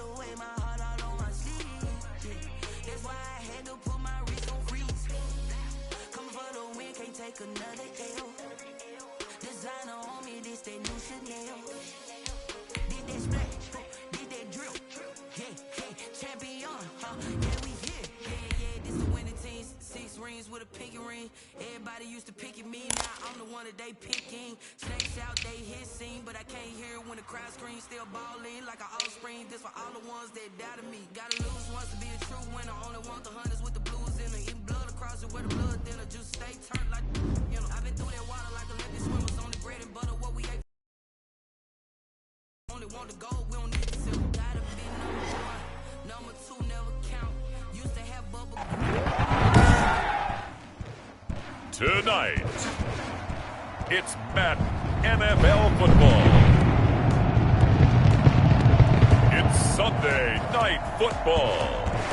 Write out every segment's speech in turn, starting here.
to wear my heart all on my sleeve. Yeah. That's why I had to put my wrist on freeze. Coming for the win, can't take another L. Designer on me, this that new Chanel. Did that splash, did that drill. Yeah, champion, yeah, we here. Yeah, this a winning team. 6 rings with a pinky ring. Everybody used to pick at me, now I'm the one that they picking. Snakes out, they hit scene, but I can't hear it when the crowd screams. Still balling like an offspring. This for all the ones that doubted me. Gotta lose once to be a true winner. Only want the hunters with the blues in her. Eating blood across it where the blood thinner. Just stay turned like, you know. I've been through that water like Olympic swimmers. On the bread and butter, what we ate. Only want the gold, we don't need the silver. Gotta be number 2 never count. Used to have bubble. Tonight, it's Madden NFL football. It's Sunday Night Football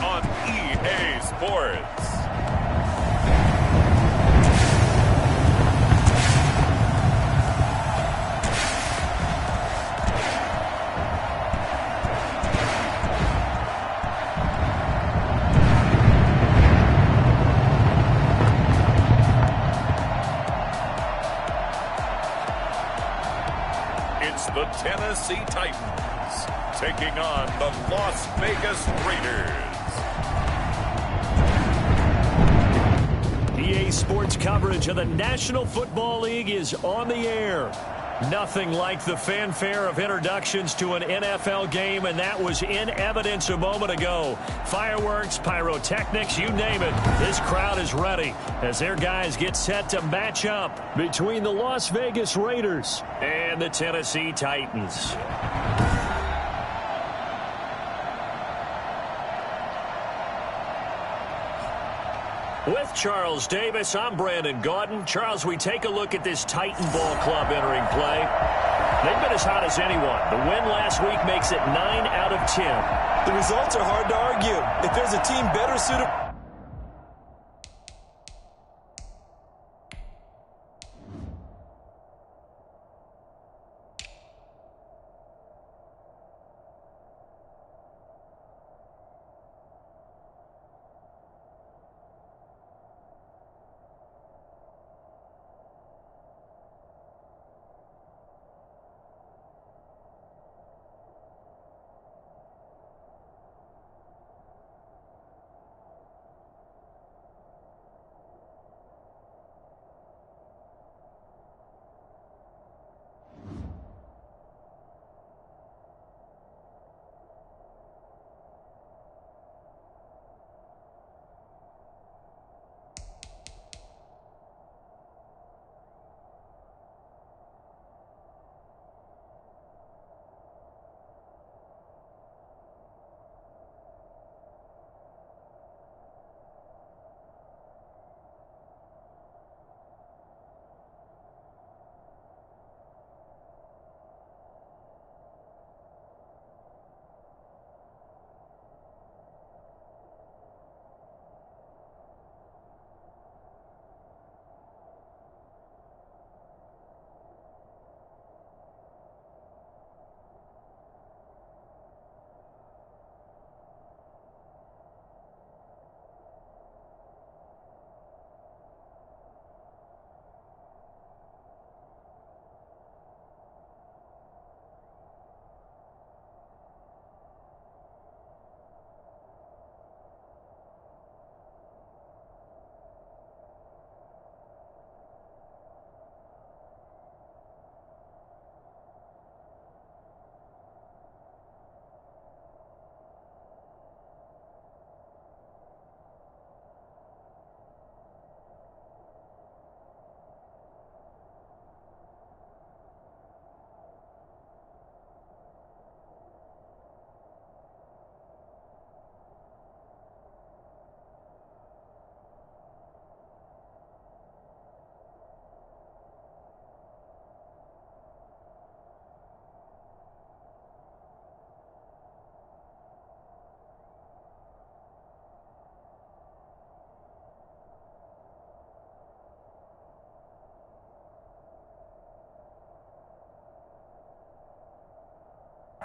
on EA Sports. The Tennessee Titans taking on the Las Vegas Raiders. EA Sports coverage of the National Football League is on the air. Nothing like the fanfare of introductions to an NFL game, and that was in evidence a moment ago. Fireworks, pyrotechnics, you name it. This crowd is ready as their guys get set to match up between the Las Vegas Raiders and the Tennessee Titans. With Charles Davis, I'm Brandon Gaudin. Charles, we take a look at this Titan Ball Club entering play. They've been as hot as anyone. The win last week makes it 9 out of 10. The results are hard to argue. If there's a team better suited...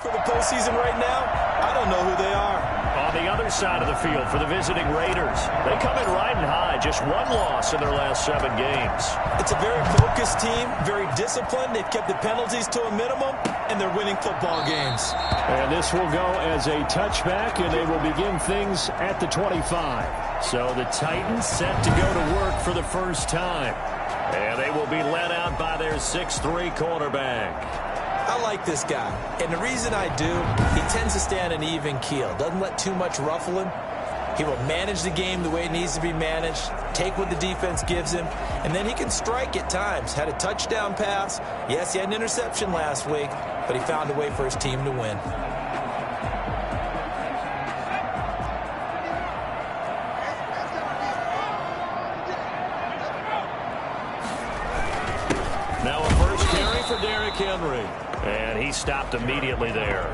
for the postseason right now, I don't know who they are. On the other side of the field for the visiting Raiders, they come in riding high, just one loss in their last 7 games. It's a very focused team, very disciplined. They've kept the penalties to a minimum, and they're winning football games. And this will go as a touchback, and they will begin things at the 25. So the Titans set to go to work for the first time. And they will be led out by their 6'3" quarterback. I like this guy, and the reason I do, he tends to stay on an even keel. Doesn't let too much ruffle him. He will manage the game the way it needs to be managed, take what the defense gives him, and then he can strike at times. Had a touchdown pass. Yes, he had an interception last week, but he found a way for his team to win. Now a first carry for Derrick Henry. And he stopped immediately there.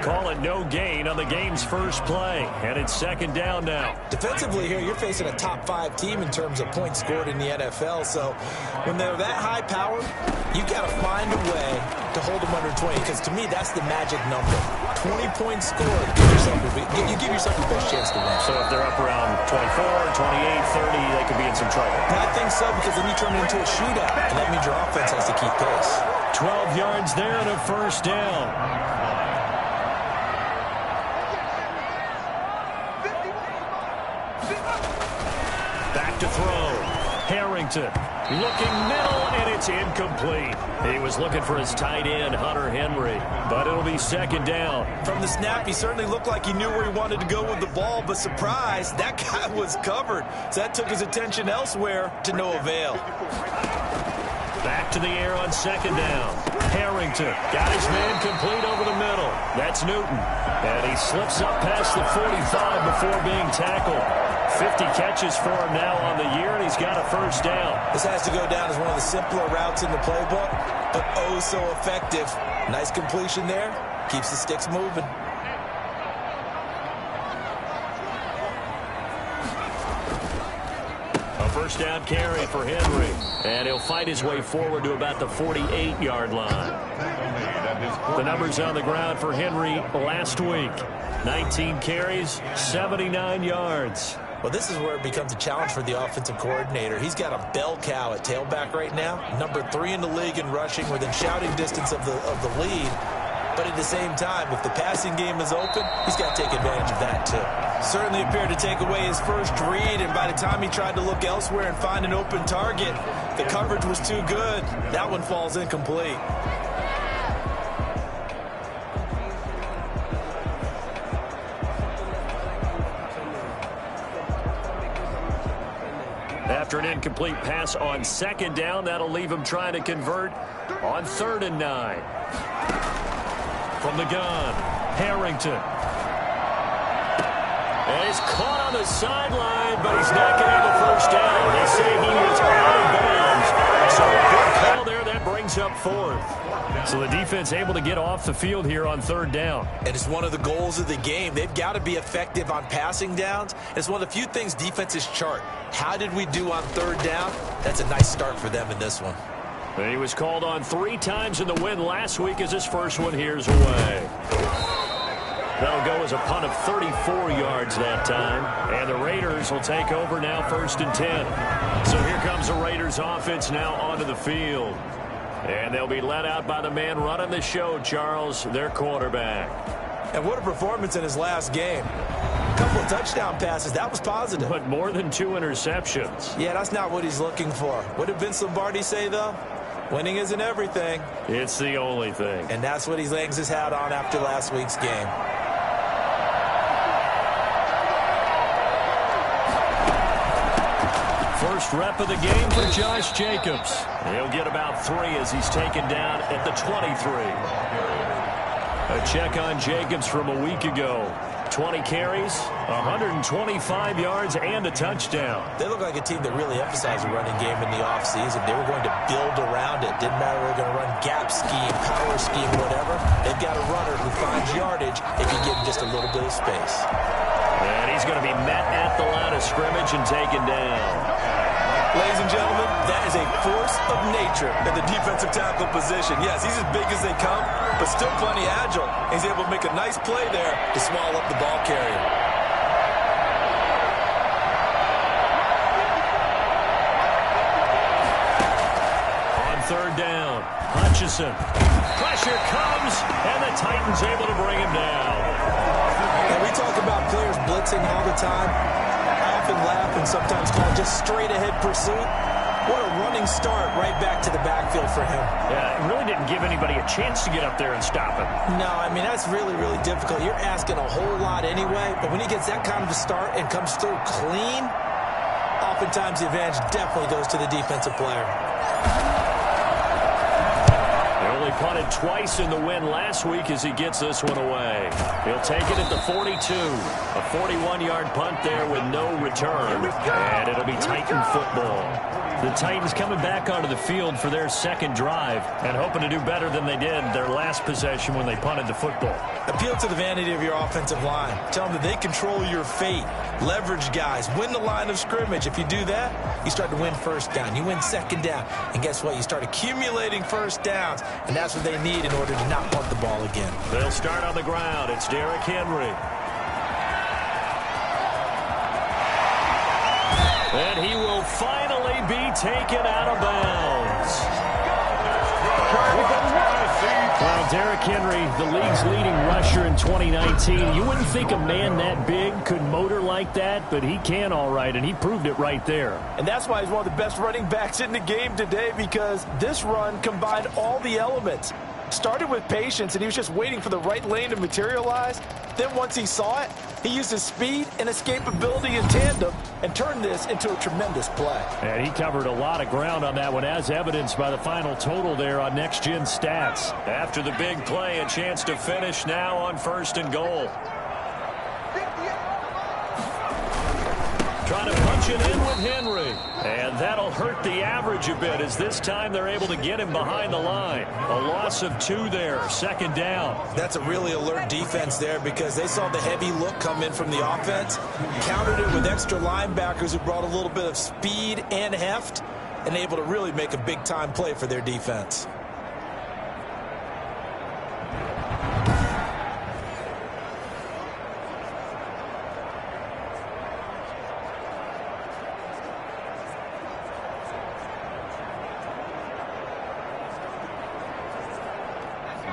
Call it no gain on the game's first play. And it's second down now. Defensively here, you're facing a top-5 team in terms of points scored in the NFL. So when they're that high powered, you got to find a way to hold them under 20. Because to me, that's the magic number. 20 points scored. You give yourself the best chance to win. So if they're up around 24, 28, 30, they could be in some trouble. I think so, because then you turn it into a shootout. And that means your offense has to keep pace. 12 yards there and a first down. Back to throw. Harrington looking middle, and it's incomplete. He was looking for his tight end, Hunter Henry, but it'll be second down. From the snap, he certainly looked like he knew where he wanted to go with the ball, but surprise, that guy was covered. So that took his attention elsewhere to no avail. Back to the air on second down. Harrington got his man complete over the middle. That's Newton. And he slips up past the 45 before being tackled. 50 catches for him now on the year, and he's got a first down. This has to go down as one of the simpler routes in the playbook, but oh so effective. Nice completion there. Keeps the sticks moving. A first down carry for Henry. And he'll fight his way forward to about the 48-yard line. The numbers on the ground for Henry last week. 19 carries, 79 yards. Well, this is where it becomes a challenge for the offensive coordinator. He's got a bell cow at tailback right now. Number 3 in the league in rushing, within shouting distance of the lead. But at the same time, if the passing game is open, he's got to take advantage of that too. Certainly appeared to take away his first read, and by the time he tried to look elsewhere and find an open target, the coverage was too good. That one falls incomplete. After an incomplete pass on second down, that'll leave him trying to convert on 3rd and 9. From the gun, Harrington. And he's caught on the sideline, but he's not going to have the first down. They say he was out of bounds. So a good call there. That brings up 4th. So the defense able to get off the field here on 3rd down. And it's one of the goals of the game. They've got to be effective on passing downs. It's one of the few things defenses chart. How did we do on 3rd down? That's a nice start for them in this one. And he was called on 3 times in the win last week as his first one here's away. That'll go as a punt of 34 yards that time. And the Raiders will take over now 1st and 10. So here comes the Raiders offense now onto the field. And they'll be led out by the man running the show, Charles, their quarterback. And what a performance in his last game. A couple of touchdown passes. That was positive. But more than 2 interceptions. Yeah, that's not what he's looking for. What did Vince Lombardi say, though? Winning isn't everything. It's the only thing. And that's what he hangs his hat on after last week's game. First rep of the game for Josh Jacobs. He'll get about 3 as he's taken down at the 23. A check on Jacobs from a week ago. 20 carries, 125 yards, and a touchdown. They look like a team that really emphasized the running game in the offseason. They were going to build around it. Didn't matter if they were going to run gap scheme, power scheme, whatever. They've got a runner who finds yardage if you give him just a little bit of space. And he's going to be met at the line of scrimmage and taken down. Ladies and gentlemen, that is a force of nature in the defensive tackle position. Yes, he's as big as they come, but still plenty agile. He's able to make a nice play there to swallow up the ball carrier. On third down, Hutchinson. Pressure comes, and the Titans able to bring him down. And we talk about players blitzing all the time. I often laugh and sometimes call it just straight-ahead pursuit. What a running start right back to the backfield for him. Yeah, it really didn't give anybody a chance to get up there and stop him. No, I mean, that's really, really difficult. You're asking a whole lot anyway, but when he gets that kind of a start and comes through clean, oftentimes the advantage definitely goes to the defensive player. They only punted twice in the win last week as he gets this one away. He'll take it at the 42. A 41-yard punt there with no return. And it'll be Titan football. The Titans coming back onto the field for their second drive and hoping to do better than they did their last possession when they punted the football. Appeal to the vanity of your offensive line. Tell them that they control your fate. Leverage guys. Win the line of scrimmage. If you do that, you start to win first down. You win second down. And guess what? You start accumulating first downs. And that's what they need in order to not punt the ball again. They'll start on the ground. It's Derrick Henry. And he will finally be taken out of bounds. Well, Derrick Henry, the league's leading rusher in 2019. You wouldn't think a man that big could motor like that, but he can all right, and he proved it right there. And that's why he's one of the best running backs in the game today, because this run combined all the elements. Started with patience, and he was just waiting for the right lane to materialize. Then once he saw it, he used his speed and escapability in tandem and turned this into a tremendous play. And he covered a lot of ground on that one, as evidenced by the final total there on Next Gen Stats. After the big play, a chance to finish now on 1st and goal. Trying to punch it in with Henry. And that'll hurt the average a bit, as this time they're able to get him behind the line. A loss of 2 there, 2nd down. That's a really alert defense there, because they saw the heavy look come in from the offense, countered it with extra linebackers who brought a little bit of speed and heft, and able to really make a big-time play for their defense.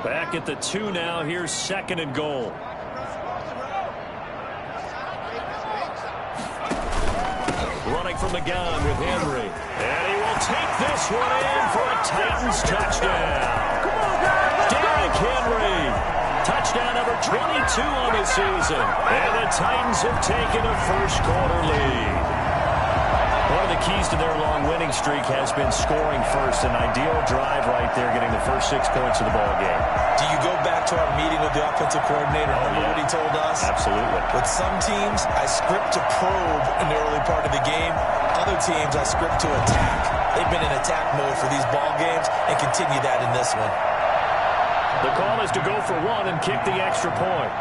Back at the 2 now. Here's 2nd and goal. Running from the gun with Henry. And he will take this one in for a Titans touchdown. Derrick Henry. Touchdown number 22 on the season. And the Titans have taken a first-quarter lead. One of the keys to their long winning streak has been scoring first. An ideal drive right there, getting the first 6 points of the ball game. Do you go back to our meeting with the offensive coordinator? Remember what he told us? Absolutely. With some teams, I script to probe in the early part of the game. Other teams, I script to attack. They've been in attack mode for these ball games and continue that in this one. The call is to go for 1 and kick the extra point.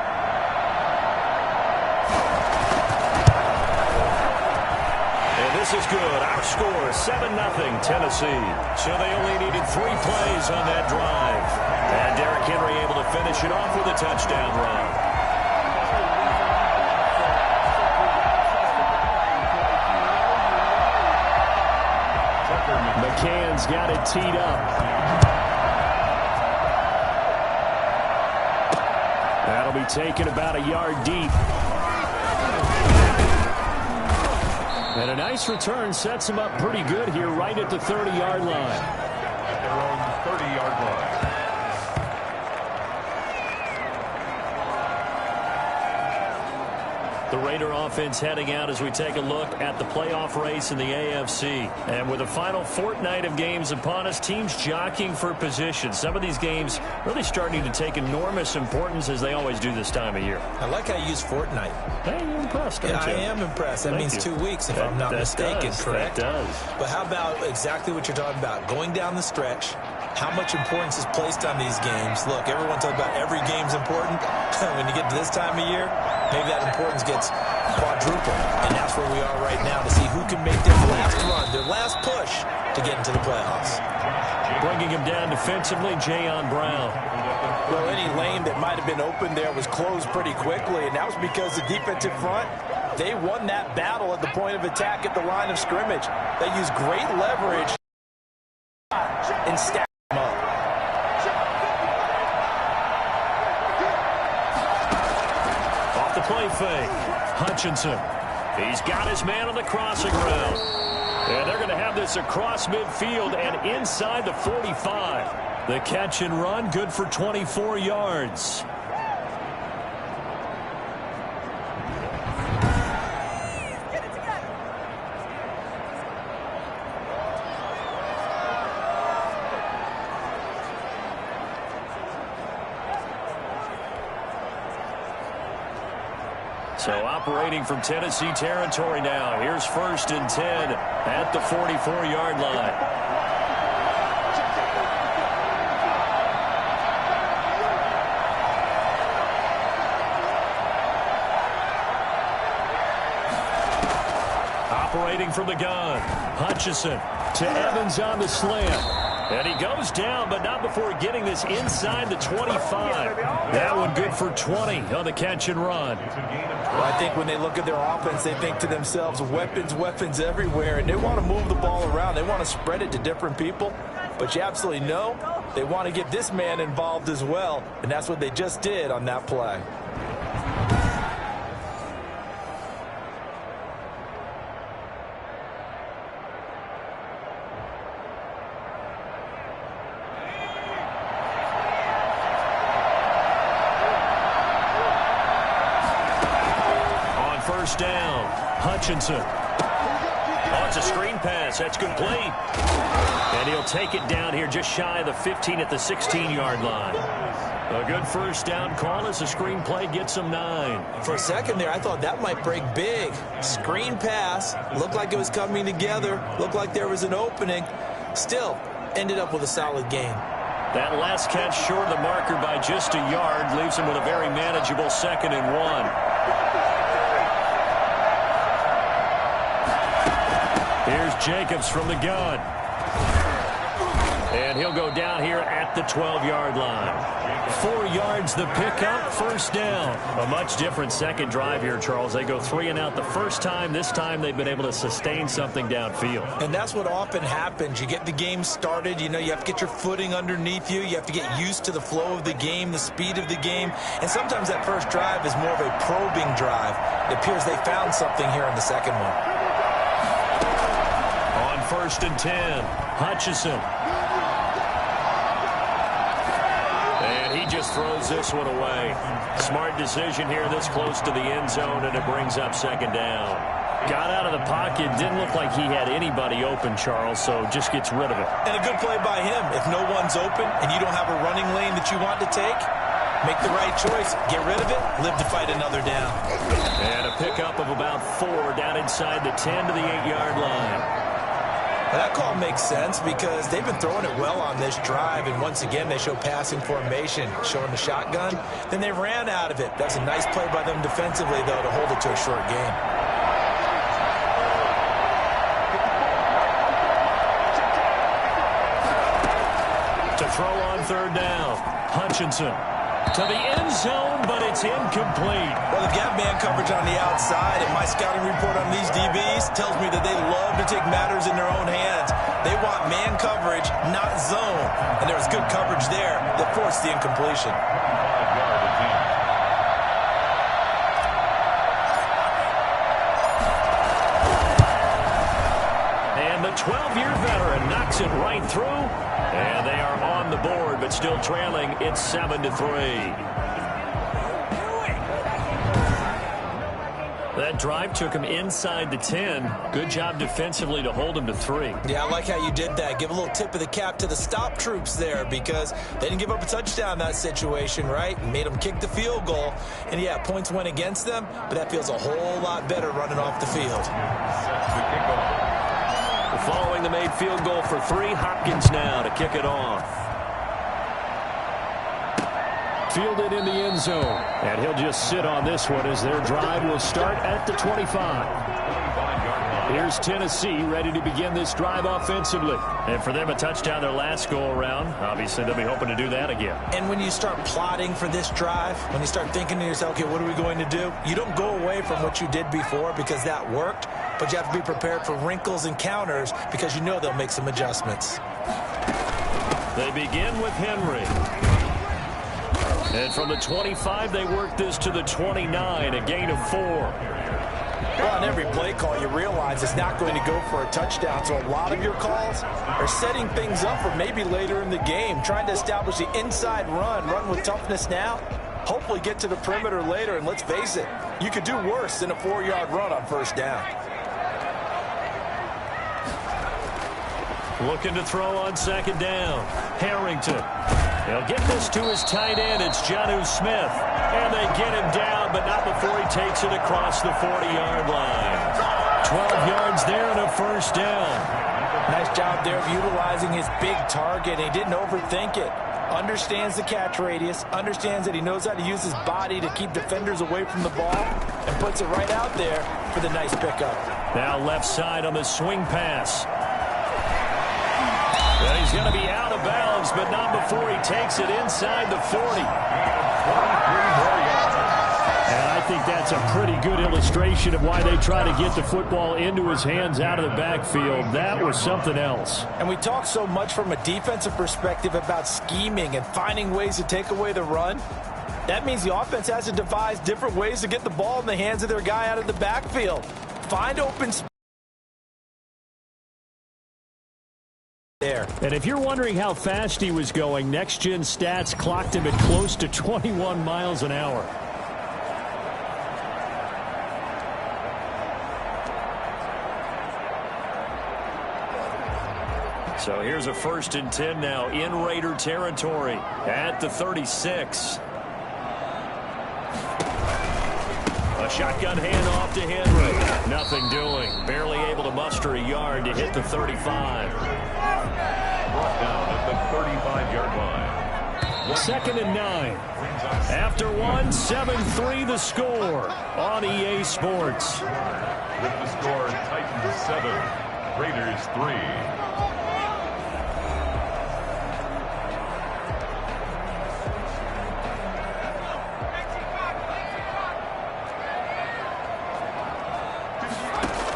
This is good. Our score, 7-0 Tennessee. So they only needed 3 plays on that drive. And Derrick Henry able to finish it off with a touchdown run. McCann's got it teed up. That'll be taken about a yard deep. And a nice return sets him up pretty good here right at the 30-yard line. At their own 30-yard line. The Raider offense heading out as we take a look at the playoff race in the AFC. And with the final fortnight of games upon us, teams jockeying for position. Some of these games really starting to take enormous importance, as they always do this time of year. I like how you use fortnight. Hey, you're impressed, aren't you? I am impressed. That means 2 weeks, if I'm not mistaken, correct? That does. But how about exactly what you're talking about? Going down the stretch, how much importance is placed on these games. Look, everyone talks about every game's important. when you get to this time of year, maybe that importance gets quadrupled. And that's where we are right now to see who can make their last run, their last push to get into the playoffs. Bringing him down defensively, Jayon Brown. Well, any lane that might have been open there was closed pretty quickly, and that was because the defensive front, they won that battle at the point of attack at the line of scrimmage. They used great leverage and stacked them up. Off the play fake, Hutchinson. He's got his man on the crossing route. And they're going to have this across midfield and inside the 45. The catch and run, good for 24 yards. So operating from Tennessee territory now. Here's 1st and 10 at the 44-yard line. Operating from the gun. Hutchinson to Evans on the slant. And he goes down, but not before getting this inside the 25. That one good for 20 on the catch and run. Well, I think when they look at their offense, they think to themselves, weapons, weapons everywhere, and they want to move the ball around. They want to spread it to different people. But you absolutely know they want to get this man involved as well, and that's what they just did on that play. First down, Hutchinson. Oh, it's a screen pass. That's complete. And he'll take it down here just shy of the 15 at the 16-yard line. A good first down call as the screen play gets him 9. For a second there, I thought that might break big. Screen pass. Looked like it was coming together. Looked like there was an opening. Still, ended up with a solid gain. That last catch short of the marker by just a yard leaves him with a very manageable 2nd and 1. Here's Jacobs from the gun. And he'll go down here at the 12-yard line. 4 yards the pickup, first down. A much different second drive here, Charles. They go 3 and out the first time. This time they've been able to sustain something downfield. And that's what often happens. You get the game started. You know, you have to get your footing underneath you. You have to get used to the flow of the game, the speed of the game. And sometimes that first drive is more of a probing drive. It appears they found something here in the second one. 1st and 10. Hutchinson. And he just throws this one away. Smart decision here this close to the end zone, and it brings up 2nd down. Got out of the pocket. Didn't look like he had anybody open, Charles, so just gets rid of it. And a good play by him. If no one's open and you don't have a running lane that you want to take, make the right choice. Get rid of it. Live to fight another down. And a pickup of about 4 down inside the 10 to the 8-yard line. Well, that call makes sense because they've been throwing it well on this drive, and once again they show passing formation, showing the shotgun. Then they ran out of it. That's a nice play by them defensively, though, to hold it to a short gain. To throw on 3rd down, Hutchinson. To the end zone, but it's incomplete. Well, they've got man coverage on the outside, and my scouting report on these DBs tells me that they love to take matters in their own hands. They want man coverage, not zone. And there was good coverage there that forced the incompletion. And the 12-year veteran knocks it right through. And they are on the board, but still trailing. It's 7-3. That drive took him inside the 10. Good job defensively to hold him to 3. Yeah, I like how you did that. Give a little tip of the cap to the stop troops there because they didn't give up a touchdown in that situation, right? Made them kick the field goal. And, yeah, points went against them, but that feels a whole lot better running off the field. Following the made field goal for 3, Hopkins now to kick it off. fielded in the end zone. And he'll just sit on this one as their drive will start at the 25. Here's Tennessee ready to begin this drive offensively. And for them, a touchdown their last go-around. Obviously, they'll be hoping to do that again. And when you start plotting for this drive, when you start thinking to yourself, okay, what are we going to do? You don't go away from what you did before because that worked, but you have to be prepared for wrinkles and counters because you know they'll make some adjustments. They begin with Henry. And from the 25, they work this to the 29, a gain of 4. Well, on every play call, you realize it's not going to go for a touchdown. So a lot of your calls are setting things up for maybe later in the game, trying to establish the inside run with toughness now, hopefully get to the perimeter later. And let's face it, you could do worse than a 4-yard run on first down. Looking to throw on second down. Harrington. He'll get this to his tight end. It's Jonnu Smith. And they get him down, but not before he takes it across the 40-yard line. 12 yards there and a first down. Nice job there of utilizing his big target. He didn't overthink it. Understands the catch radius. Understands that he knows how to use his body to keep defenders away from the ball. And puts it right out there for the nice pickup. Now left side on the swing pass. Well, he's going to be out of bounds, but not before he takes it inside the 40. And I think that's a pretty good illustration of why they try to get the football into his hands out of the backfield. That was something else. And we talk so much from a defensive perspective about scheming and finding ways to take away the run. That means the offense has to devise different ways to get the ball in the hands of their guy out of the backfield. Find open space. There. And if you're wondering how fast he was going, Next Gen Stats clocked him at close to 21 miles an hour. So here's a 1st and 10 now in Raider territory at the 36. A shotgun handoff to Henry. Nothing doing. Barely able to muster a yard to hit the 35. Brought down at the 35-yard line. 2nd and 9. After 1, 7-3 the score on EA Sports. With the score, Titans 7, Raiders 3.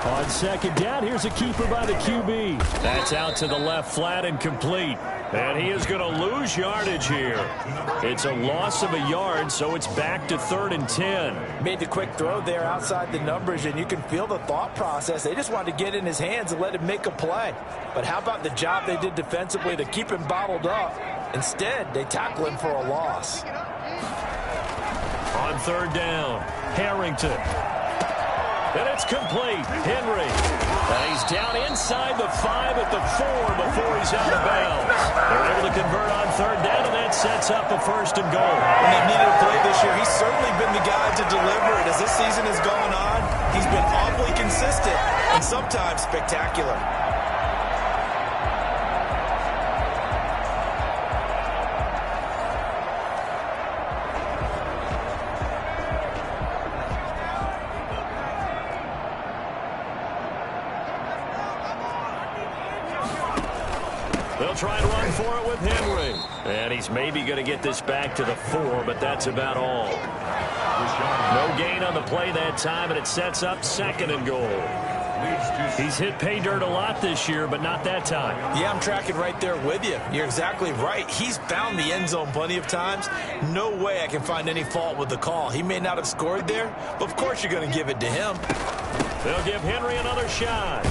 On 2nd down, here's a keeper by the QB. That's out to the left flat and complete. And he is going to lose yardage here. It's a loss of a yard, so it's back to 3rd and 10. Made the quick throw there outside the numbers, and you can feel the thought process. They just wanted to get in his hands and let him make a play. But how about the job they did defensively to keep him bottled up? Instead, they tackle him for a loss. On 3rd down, Harrington. And it's complete. Henry. And he's down inside the 5 at the 4 before he's out of bounds. They're able to convert on 3rd down, and that sets up a 1st and goal. When they needed a play this year, he's certainly been the guy to deliver it. As this season has gone on, he's been awfully consistent and sometimes spectacular. They'll try and run for it with Henry. And he's maybe going to get this back to the 4, but that's about all. No gain on the play that time, and it sets up 2nd and goal. He's hit pay dirt a lot this year, but not that time. Yeah, I'm tracking right there with you. You're exactly right. He's found the end zone plenty of times. No way I can find any fault with the call. He may not have scored there, but of course you're going to give it to him. They'll give Henry another shot.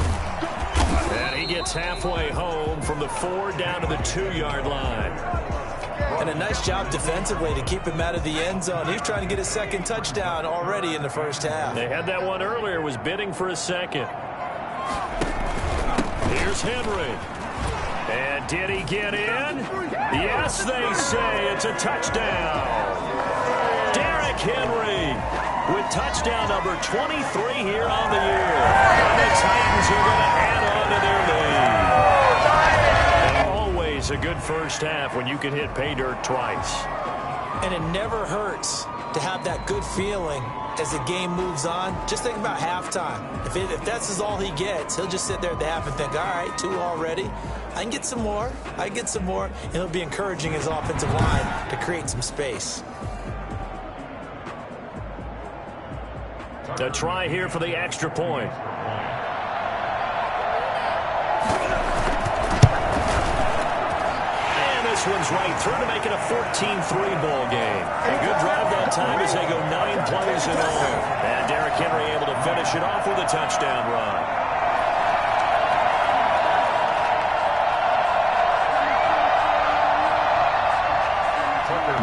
And he gets halfway home from the 4 down to the 2-yard line. And a nice job defensively to keep him out of the end zone. He's trying to get his 2nd touchdown already in the first half. They had that one earlier, was bidding for a 2nd. Here's Henry. And did he get in? Yes, they say it's a touchdown. Derrick Henry with touchdown number 23 here on the year. And the Titans are going to add on to their lead. And always a good first half when you can hit pay dirt twice. And it never hurts to have that good feeling as the game moves on. Just think about halftime. If that's all he gets, he'll just sit there at the half and think, all right, 2 already. I can get some more. I can get some more. And he'll be encouraging his offensive line to create some space. A try here for the extra point. This one's right through to make it a 14-3 ball game. A good drive that time as they go 9 plays in all. And Derrick Henry able to finish it off with a touchdown run.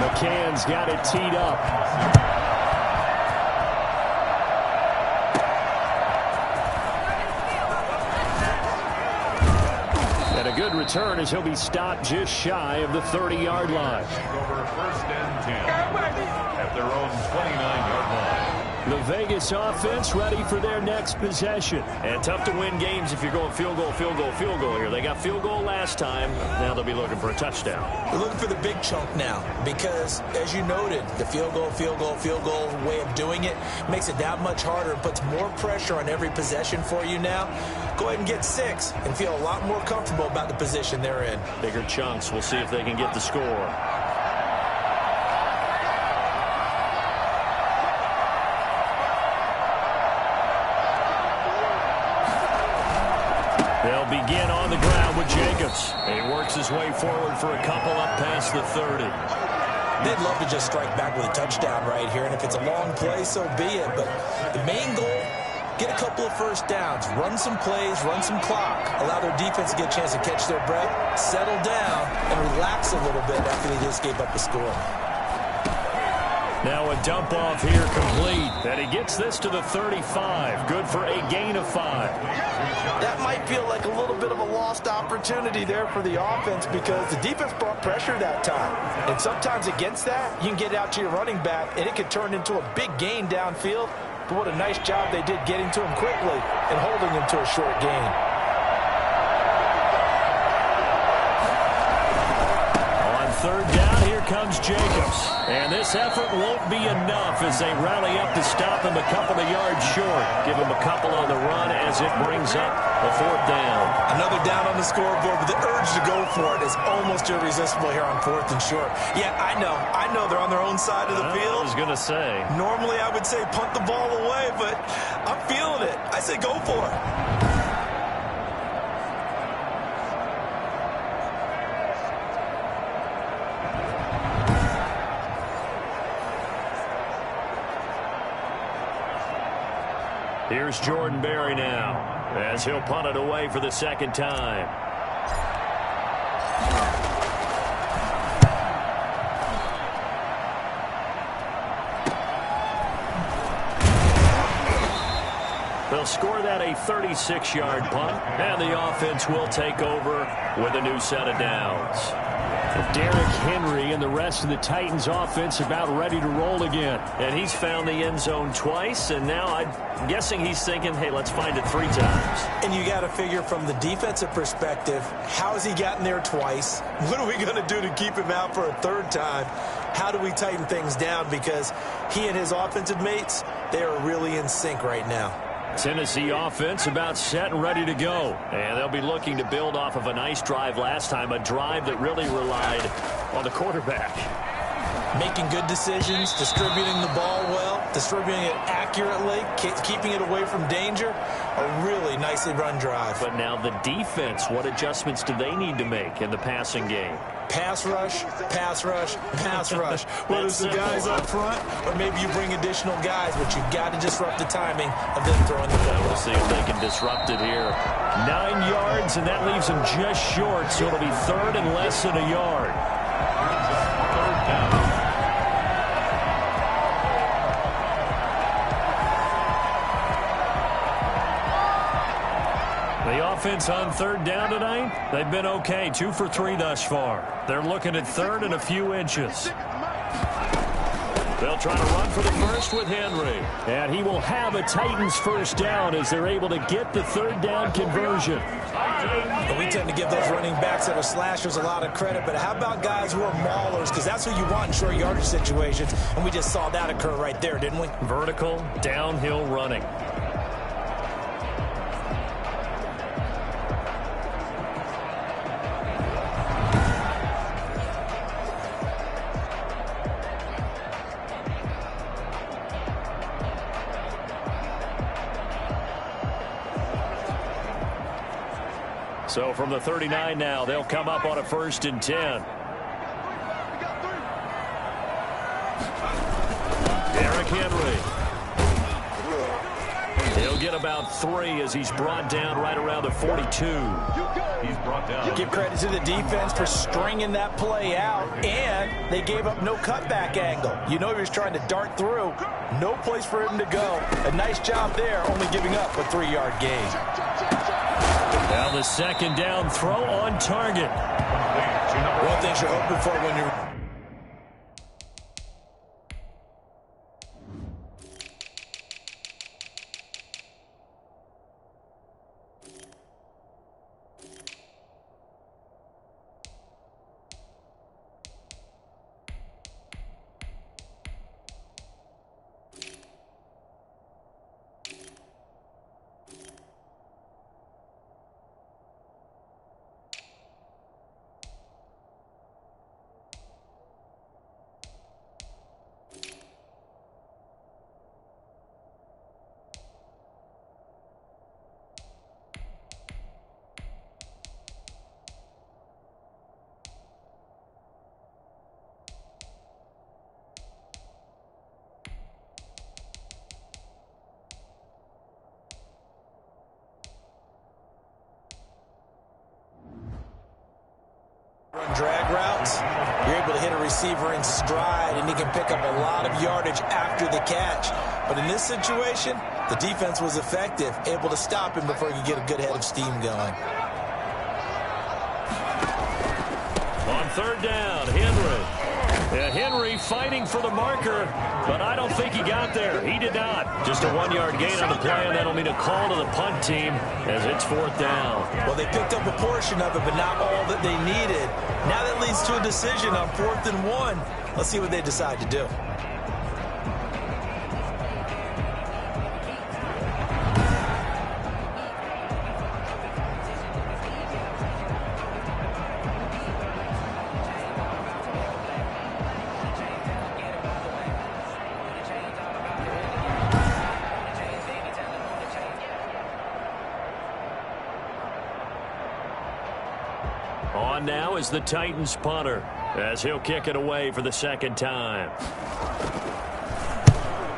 McCann's got it teed up. Good return as he'll be stopped just shy of the 30-yard line. Over 1st and 10 at their own 29-yard line. The Vegas offense ready for their next possession. And tough to win games if you're going field goal, field goal, field goal here. They got field goal last time. Now they'll be looking for a touchdown. They're looking for the big chunk now because, as you noted, the field goal, field goal, field goal way of doing it makes it that much harder and puts more pressure on every possession for you now. Go ahead and get 6 and feel a lot more comfortable about the position they're in. Bigger chunks. We'll see if they can get the score. They'll begin on the ground with Jacobs. He works his way forward for a couple up past the 30. They'd love to just strike back with a touchdown right here, and if it's a long play, so be it. But the main goal, get a couple of first downs, run some plays, run some clock, allow their defense to get a chance to catch their breath, settle down, and relax a little bit after they just gave up a score. Now a dump off here complete. And he gets this to the 35. Good for a gain of 5. That might feel like a little bit of a lost opportunity there for the offense because the defense brought pressure that time. And sometimes against that, you can get out to your running back, and it could turn into a big gain downfield. But what a nice job they did getting to him quickly and holding him to a short gain. On 3rd down, here comes Jacobs. And this effort won't be enough as they rally up to stop him a couple of yards short. Give him a couple on the run as it brings up a 4th down. Another down on the scoreboard, but the urge to go for it is almost irresistible here on 4th and short. Yeah, I know they're on their own side of the field. I was going to say. Normally I would say punt the ball away, but I'm feeling it. I say go for it. Here's Jordan Berry now as he'll punt it away for the 2nd time. They'll score that a 36-yard punt, and the offense will take over with a new set of downs. Derrick Henry and the rest of the Titans offense about ready to roll again. And he's found the end zone twice, and now I'm guessing he's thinking, hey, let's find it 3 times. And you got to figure from the defensive perspective, how has he gotten there twice? What are we going to do to keep him out for a 3rd time? How do we tighten things down? Because he and his offensive mates, they are really in sync right now. Tennessee offense about set and ready to go. And they'll be looking to build off of a nice drive last time, a drive that really relied on the quarterback. Making good decisions, distributing the ball well, distributing it accurately, keeping it away from danger. A really nicely run drive. But now the defense, what adjustments do they need to make in the passing game? Pass rush, pass rush, pass rush. Whether it's the guys up front or maybe you bring additional guys, but you've got to disrupt the timing of them throwing the ball. We'll see if they can disrupt it here. 9 yards, and that leaves them just short, so it'll be 3rd and less than a yard. 3rd down. The offense on 3rd down tonight, they've been okay. 2 for 3 thus far. They're looking at 3rd and a few inches. They'll try to run for the first with Henry. And he will have a Titans 1st down as they're able to get the 3rd down conversion. But we tend to give those running backs that are slashers a lot of credit, but how about guys who are maulers? Because that's who you want in short yardage situations, and we just saw that occur right there, didn't we? Vertical, downhill running. So from the 39 now, they'll come up on a 1st and 10. Derrick Henry. He'll get about 3 as he's brought down right around the 42. He's brought down. Give credit to the defense for stringing that play out, and they gave up no cutback angle. You know he was trying to dart through. No place for him to go. A nice job there, only giving up a 3-yard gain. Now the 2nd down throw on target. One thing you're hoping for when you're... drag routes, you're able to hit a receiver in stride, and he can pick up a lot of yardage after the catch. But in this situation, the defense was effective, able to stop him before he could get a good head of steam going. On 3rd down, Henry. Henry fighting for the marker, but I don't think he got there. He did not. Just a 1-yard gain on the play, and that'll mean a call to the punt team as it's 4th down. Well, they picked up a portion of it, but not all that they needed. Now that leads to a decision on 4th and 1. Let's see what they decide to do. On now is the Titans punter as he'll kick it away for the 2nd time.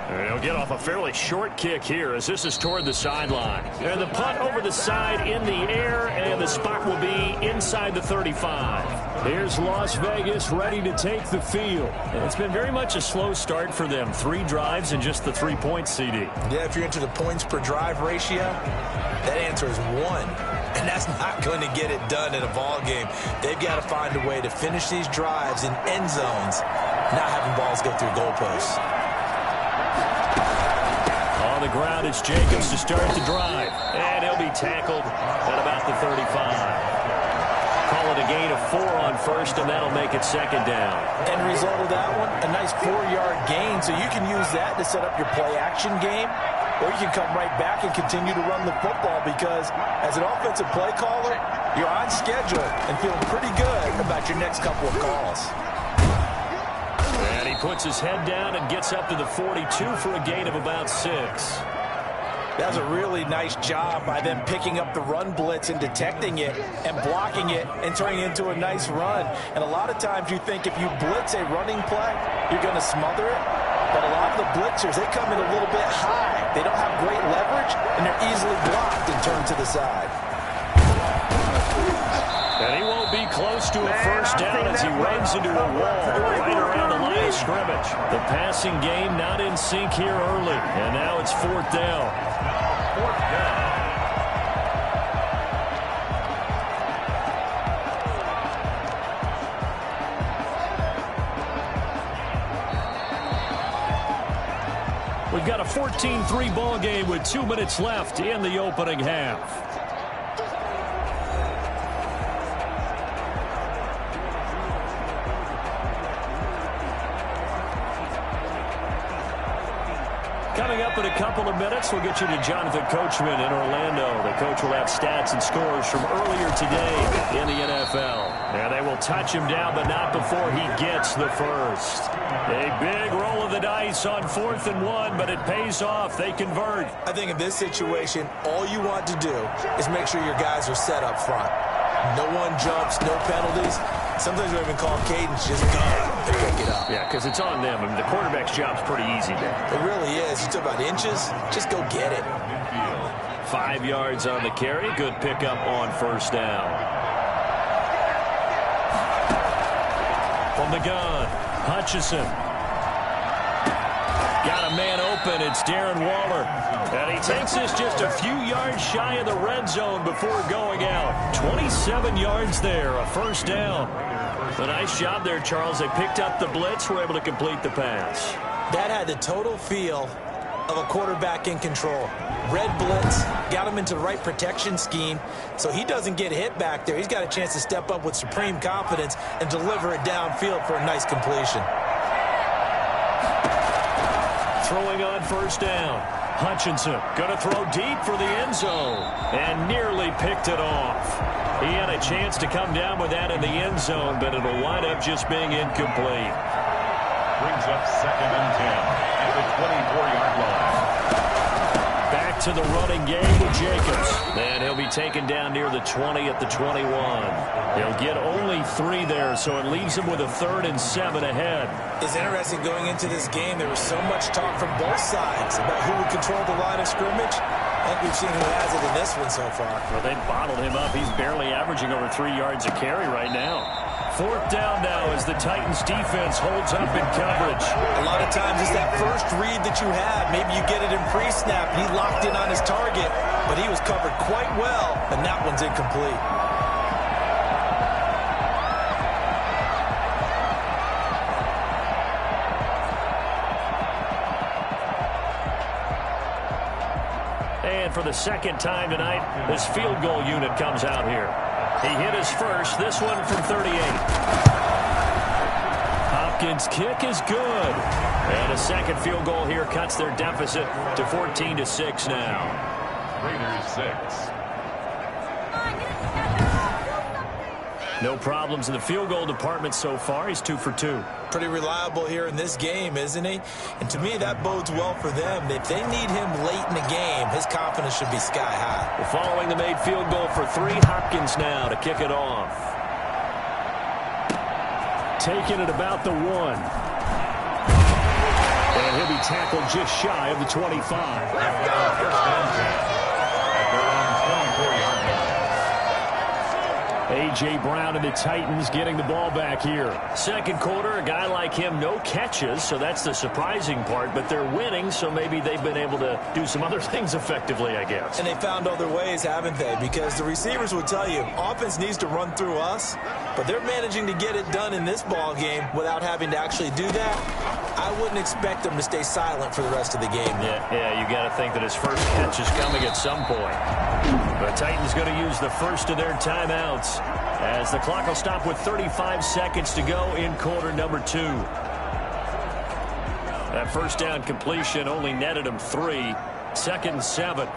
And he'll get off a fairly short kick here as this is toward the sideline. And the punt over the side in the air, and the spot will be inside the 35. Here's Las Vegas ready to take the field. And it's been very much a slow start for them. 3 drives and just the 3 points, CD. Yeah, if you're into the points per drive ratio, that answer is 1. And that's not going to get it done in a ball game. They've got to find a way to finish these drives in end zones, not having balls go through goalposts. On the ground, it's Jacobs to start the drive. And he'll be tackled at about the 35. Call it a gain of 4 on 1st, and that'll make it 2nd down. End result of that one, a nice 4-yard gain, so you can use that to set up your play-action game. Or you can come right back and continue to run the football because as an offensive play caller, you're on schedule and feeling pretty good about your next couple of calls. And he puts his head down and gets up to the 42 for a gain of about 6. That was a really nice job by them picking up the run blitz and detecting it and blocking it and turning it into a nice run. And a lot of times you think if you blitz a running play, you're going to smother it. But a lot of the blitzers, they come in a little bit high. They don't have great leverage, and they're easily blocked and turned to the side. And he won't be close to a first down as he runs into a wall right around the line of scrimmage. The passing game not in sync here early, and now it's 4th down. 4th down. We've got a 14-3 ball game with 2 minutes left in the opening half. Coming up in a couple of minutes, we'll get you to Jonathan Coachman in Orlando. The coach will have stats and scores from earlier today in the NFL. And they will touch him down, but not before he gets the first. A big roll of the dice on 4th and 1, but it pays off. They convert. I think in this situation, all you want to do is make sure your guys are set up front. No one jumps, no penalties. Sometimes we even call cadence, just go and pick it up. Yeah, because it's on them. I mean, the quarterback's job's pretty easy there. It really is. You talk about inches, just go get it. 5 yards on the carry. Good pickup on first down. From the gun, Hutchinson. Got a man open. It's Darren Waller. And he takes this just a few yards shy of the red zone before going out. 27 yards there, a first down. A nice job there, Charles. They picked up the blitz, were able to complete the pass. That had the total feel of a quarterback in control. Red blitz, got him into the right protection scheme, so he doesn't get hit back there. He's got a chance to step up with supreme confidence and deliver it downfield for a nice completion. Throwing on first down. Hutchinson going to throw deep for the end zone and nearly picked it off. He had a chance to come down with that in the end zone, but it'll wind up just being incomplete. Brings up 2nd and 10 at the 24-yard line. Back to the running game with Jacobs. And he'll be taken down near the 20 at the 21. He'll get only 3 there, so it leaves him with a 3rd and 7 ahead. It's interesting going into this game. There was so much talk from both sides about who would control the line of scrimmage. I think we've seen who has it in this one so far. Well, they bottled him up. He's barely averaging over 3 yards a carry right now. 4th down now as the Titans defense holds up in coverage. A lot of times it's that first read that you have. Maybe you get it in pre-snap. He locked in on his target, but he was covered quite well, and that one's incomplete. And for the second time tonight, this field goal unit comes out here. He hit his first, this one from 38. Hopkins' kick is good. And a second field goal here cuts their deficit to 14-6 now. Raiders 6. No problems in the field goal department so far. He's 2 for 2. Pretty reliable here in this game, isn't he? And to me, that bodes well for them. If they need him late in the game, his confidence should be sky high. Well, following the made field goal for 3, Hopkins now to kick it off. Taking it about the 1. And he'll be tackled just shy of the 25. Let's go! At their own 24-yard line. A.J. Brown and the Titans getting the ball back here. Second quarter, a guy like him, no catches, so that's the surprising part, but they're winning, so maybe they've been able to do some other things effectively, I guess. And they found other ways, haven't they? Because the receivers would tell you, offense needs to run through us, but they're managing to get it done in this ball game without having to actually do that. I wouldn't expect them to stay silent for the rest of the game. Yeah, you got to think that his first catch is coming at some point. The Titans going to use the first of their timeouts as the clock will stop with 35 seconds to go in quarter number 2. That first down completion only netted him 3. 2nd and 7.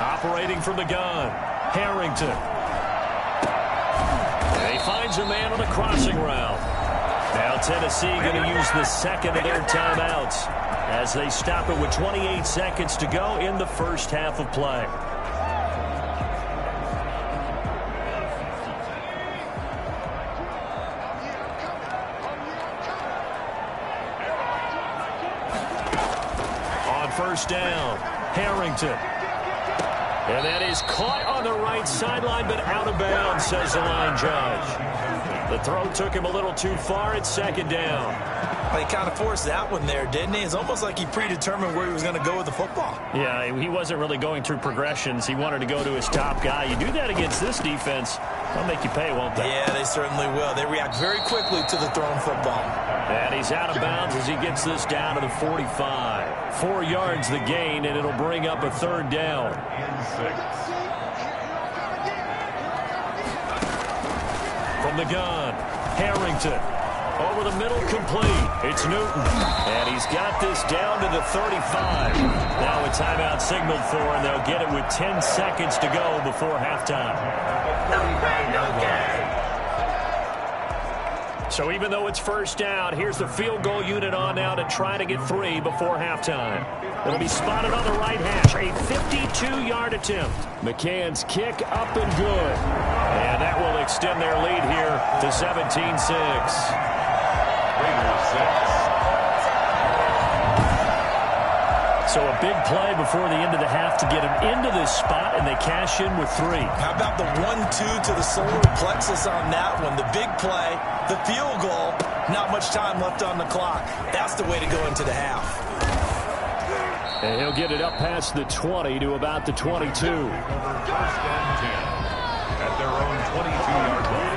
Operating from the gun, Harrington. And he finds a man on a crossing route. Now Tennessee going to use the second of their timeouts as they stop it with 28 seconds to go in the first half of play. On first down, Harrington. And that is caught on the right sideline, but out of bounds, says the line judge. The throw took him a little too far. It's second down. He kind of forced that one there, didn't he? It's almost like he predetermined where he was going to go with the football. Yeah, he wasn't really going through progressions. He wanted to go to his top guy. You do that against this defense, they'll make you pay, won't they? Yeah, they certainly will. They react very quickly to the thrown football. And he's out of bounds as he gets this down to the 45. 4 yards the gain, and it'll bring up a third down. From the gun, Harrington. Over the middle, complete. It's Newton. And he's got this down to the 35. Now a timeout signaled for, and they'll get it with 10 seconds to go before halftime. So even though it's first down, here's the field goal unit on now to try to get 3 before halftime. It'll be spotted on the right hash. A 52-yard attempt. McCann's kick up and good. And that will extend their lead here to 17-6. So a big play before the end of the half to get him into this spot, and they cash in with 3. How about the 1-2 to the solar plexus on that one? The big play, the field goal, not much time left on the clock. That's the way to go into the half. And he'll get it up past the 20 to about the 22. First and 10 at their own 22-yard line.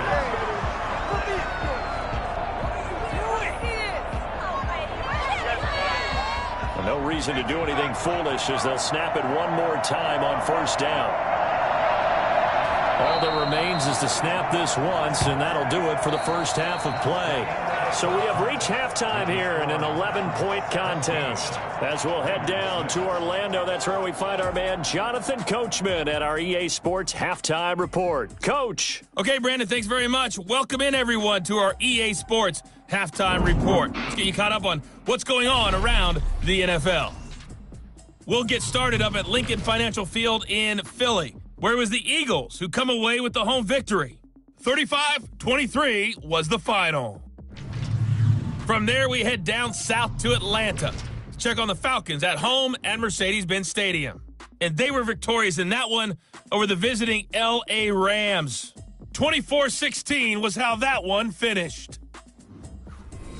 No reason to do anything foolish as they'll snap it one more time on first down. All that remains is to snap this once, and that'll do it for the first half of play. So we have reached halftime here in an 11-point contest. As we'll head down to Orlando, that's where we find our man Jonathan Coachman at our EA Sports Halftime Report. Coach. Okay, Brandon, thanks very much. Welcome in, everyone, to our EA Sports Halftime Report. Let's get you caught up on what's going on around the NFL. We'll get started up at Lincoln Financial Field in Philly, where it was the Eagles who come away with the home victory. 35-23 was the final. From there, we head down south to Atlanta to check on the Falcons at home at Mercedes-Benz Stadium. And they were victorious in that one over the visiting L.A. Rams. 24-16 was how that one finished.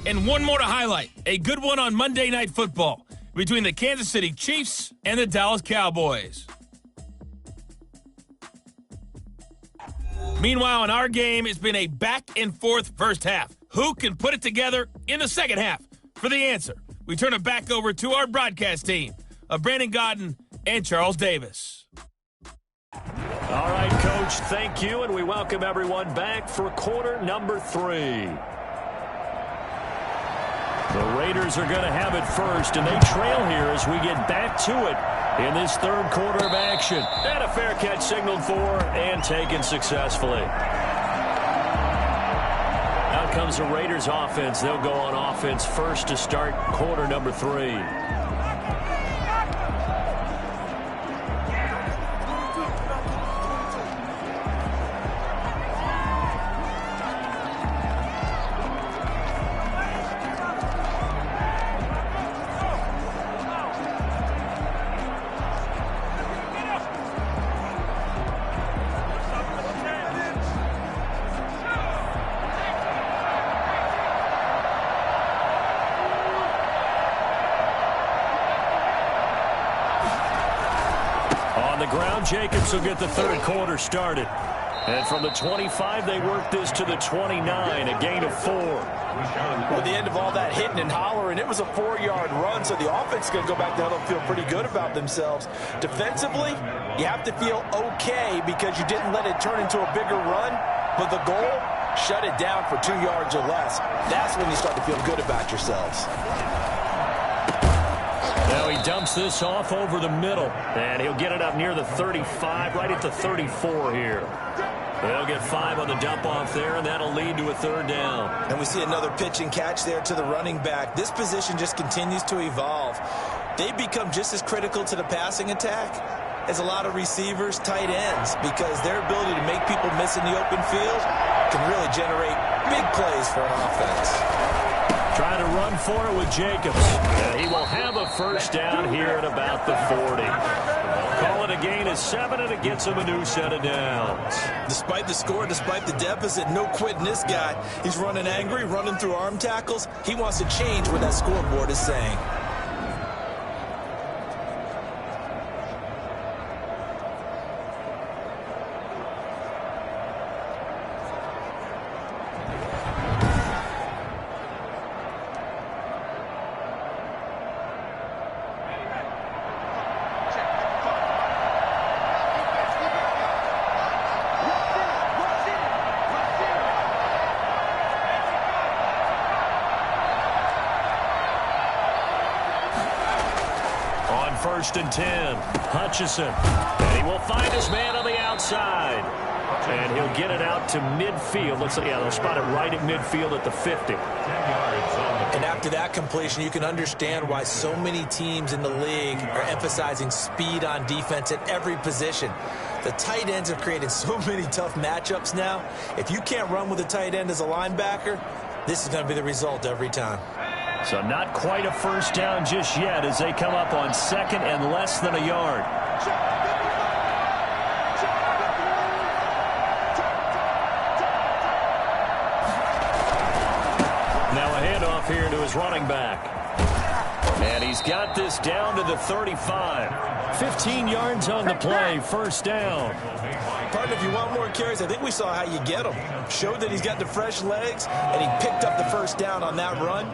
And one more to highlight, a good one on Monday Night Football between the Kansas City Chiefs and the Dallas Cowboys. Meanwhile, in our game, it's been a back-and-forth first half. Who can put it together in the second half? For the answer, we turn it back over to our broadcast team of Brandon Godden and Charles Davis. All right, Coach, thank you, and we welcome everyone back for quarter number 3. The Raiders are going to have it first, and they trail here as we get back to it in this third quarter of action. And a fair catch signaled for and taken successfully. Out comes the Raiders offense. They'll go on offense first to start quarter number 3. Jacobs will get the third quarter started. And from the 25, they work this to the 29, a gain of 4. With the end of all that hitting and hollering, it was a 4-yard run, so the offense is going to go back down and feel pretty good about themselves. Defensively, you have to feel okay because you didn't let it turn into a bigger run, but the goal, shut it down for 2 yards or less. That's when you start to feel good about yourselves. Now he dumps this off over the middle, and he'll get it up near the 35, right at the 34 here. They'll get 5 on the dump off there, and that'll lead to a third down. And we see another pitch and catch there to the running back. This position just continues to evolve. They become just as critical to the passing attack as a lot of receivers, tight ends, because their ability to make people miss in the open field can really generate big plays for an offense. Trying to run for it with Jacobs. And he will have a first down here at about the 40. Call it a gain of 7, and it gets him a new set of downs. Despite the score, despite the deficit, no quitting this guy. He's running angry, running through arm tackles. He wants to change what that scoreboard is saying. 1st and 10. Hutchinson. And he will find his man on the outside. And he'll get it out to midfield. Looks like, yeah, they'll spot it right at midfield at the 50. And after that completion, you can understand why so many teams in the league are emphasizing speed on defense at every position. The tight ends have created so many tough matchups now. If you can't run with a tight end as a linebacker, this is going to be the result every time. So not quite a first down just yet as they come up on 2nd and less than a yard. Here to his running back. And he's got this down to the 35. 15 yards on the play, first down. Partner, if you want more carries, I think we saw how you get him. Showed that he's got the fresh legs, and he picked up the first down on that run.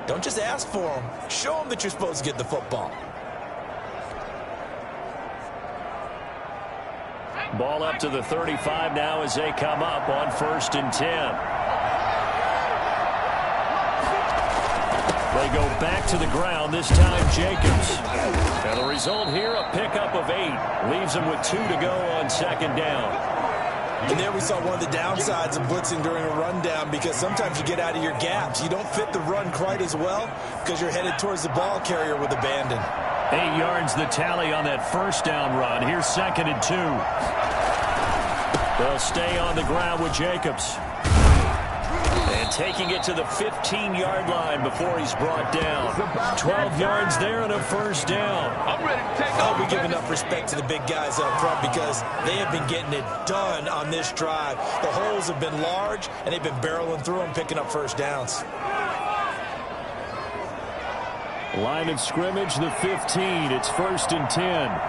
Don't just ask for him. Show him that you're supposed to get the football. Ball up to the 35 now as they come up on 1st and 10. They go back to the ground, this time Jacobs. And the result here, a pickup of 8. Leaves them with 2 to go on 2nd down. And there we saw one of the downsides of blitzing during a rundown, because sometimes you get out of your gaps. You don't fit the run quite as well because you're headed towards the ball carrier with abandon. 8 yards the tally on that first down run. Here's 2nd and 2. They'll stay on the ground with Jacobs. And taking it to the 15-yard line before he's brought down. 12 yards there and a first down. I'm ready to take off. We give enough respect to the big guys up front because they have been getting it done on this drive. The holes have been large, and they've been barreling through them, picking up first downs. Line of scrimmage, the 15. It's 1st and 10.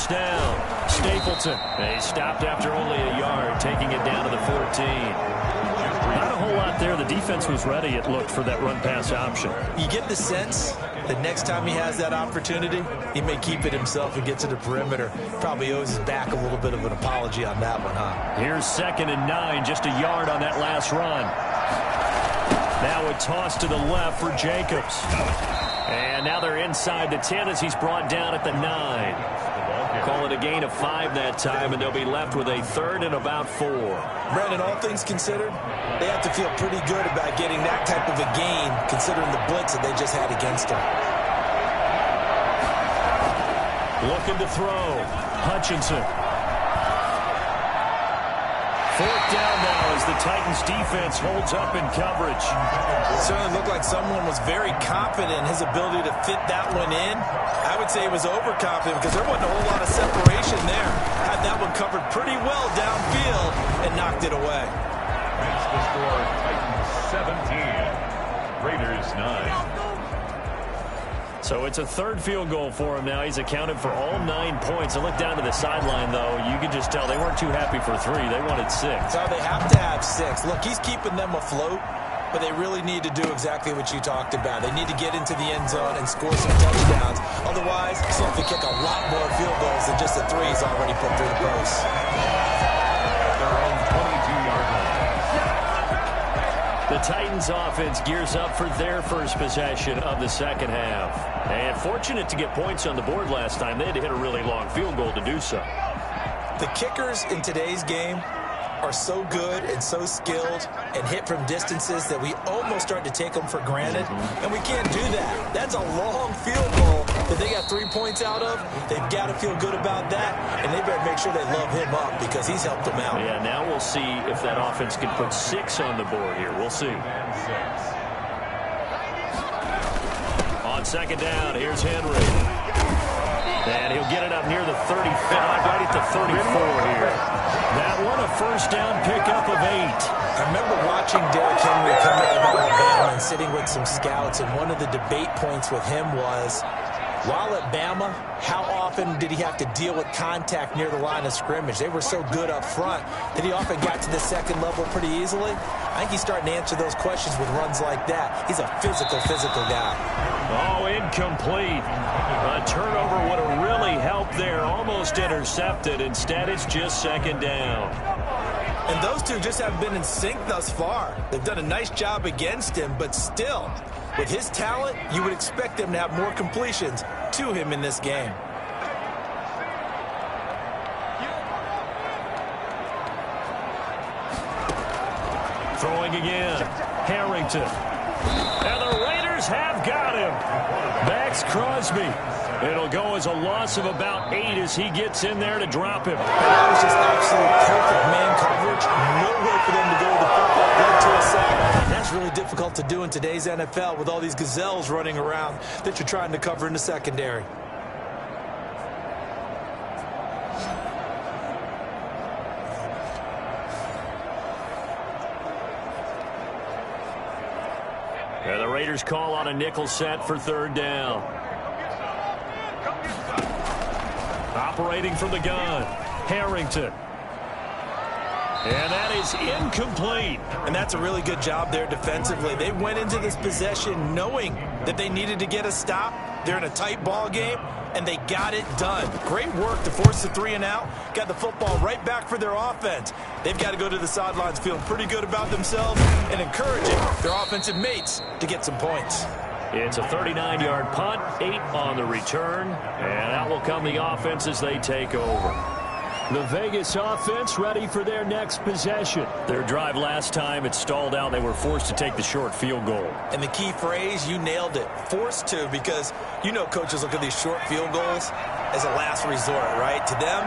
Down. Stapleton. They stopped after only a yard, taking it down to the 14. Not a whole lot there. The defense was ready, it looked, for that run-pass option. You get the sense that next time he has that opportunity, he may keep it himself and get to the perimeter. Probably owes his back a little bit of an apology on that one, huh? Here's 2nd and 9, just a yard on that last run. Now a toss to the left for Jacobs. And now they're inside the 10 as he's brought down at the 9. Call it a gain of 5 that time, and they'll be left with a 3rd and about 4. Brandon, all things considered, they have to feel pretty good about getting that type of a gain, considering the blitz that they just had against them. Looking to throw. Hutchinson. 4th down now as the Titans defense holds up in coverage. It certainly looked like someone was very confident in his ability to fit that one in. I would say he was overconfident because there wasn't a whole lot of separation there. Had that one covered pretty well downfield and knocked it away. That's the score, Titans 17, Raiders 9. So it's a 3rd field goal for him now. He's accounted for all 9 points. And look down to the sideline, though. You can just tell they weren't too happy for 3. They wanted 6. So they have to have 6. Look, he's keeping them afloat, but they really need to do exactly what you talked about. They need to get into the end zone and score some touchdowns. Otherwise, he'll have to kick a lot more field goals than just the 3 he's already put through the post. Their own 22-yard line. The Titans offense gears up for their first possession of the 2nd half. And fortunate to get points on the board last time. They had to hit a really long field goal to do so. The kickers in today's game are so good and so skilled and hit from distances that we almost start to take them for granted, and we can't do that. That's a long field goal that they got 3 points out of. They've got to feel good about that, and they better make sure they love him up because he's helped them out. Yeah, now we'll see if that offense can put 6 on the board here. We'll see. On 2nd down, here's Henry. And he'll get it up near the 35, right at the 34 here. That one, a first down pickup of 8. I remember watching Derrick Henry come out of Alabama and sitting with some scouts, and one of the debate points with him was, while at Bama, how often did he have to deal with contact near the line of scrimmage? They were so good up front that he often got to the 2nd level pretty easily. I think he's starting to answer those questions with runs like that. He's a physical guy. Oh, incomplete. A turnover would have really helped there. Almost almost intercepted. Instead, it's just second down. And those two just haven't been in sync thus far. They've done a nice job against him, but still, with his talent, you would expect them to have more completions to him in this game. Throwing again. Harrington. And the Raiders have got him. Max Crosby. It'll go as a loss of about 8 as he gets in there to drop him. That was just absolute perfect man coverage. Nowhere for them to go with the football. Right to a sack. That's really difficult to do in today's NFL with all these gazelles running around that you're trying to cover in the secondary. And the Raiders call on a nickel set for third down. Operating from the gun, Harrington. And that is incomplete. And that's a really good job there defensively. They went into this possession knowing that they needed to get a stop. They're in a tight ball game, and they got it done. Great work to force the 3 and out. Got the football right back for their offense. They've got to go to the sidelines feeling pretty good about themselves and encouraging their offensive mates to get some points. It's a 39-yard punt, 8 on the return, and out will come the offense as they take over. The Vegas offense ready for their next possession. Their drive last time, it stalled out. They were forced to take the short field goal. And the key phrase, you nailed it, forced to, because you know coaches look at these short field goals as a last resort, right? To them,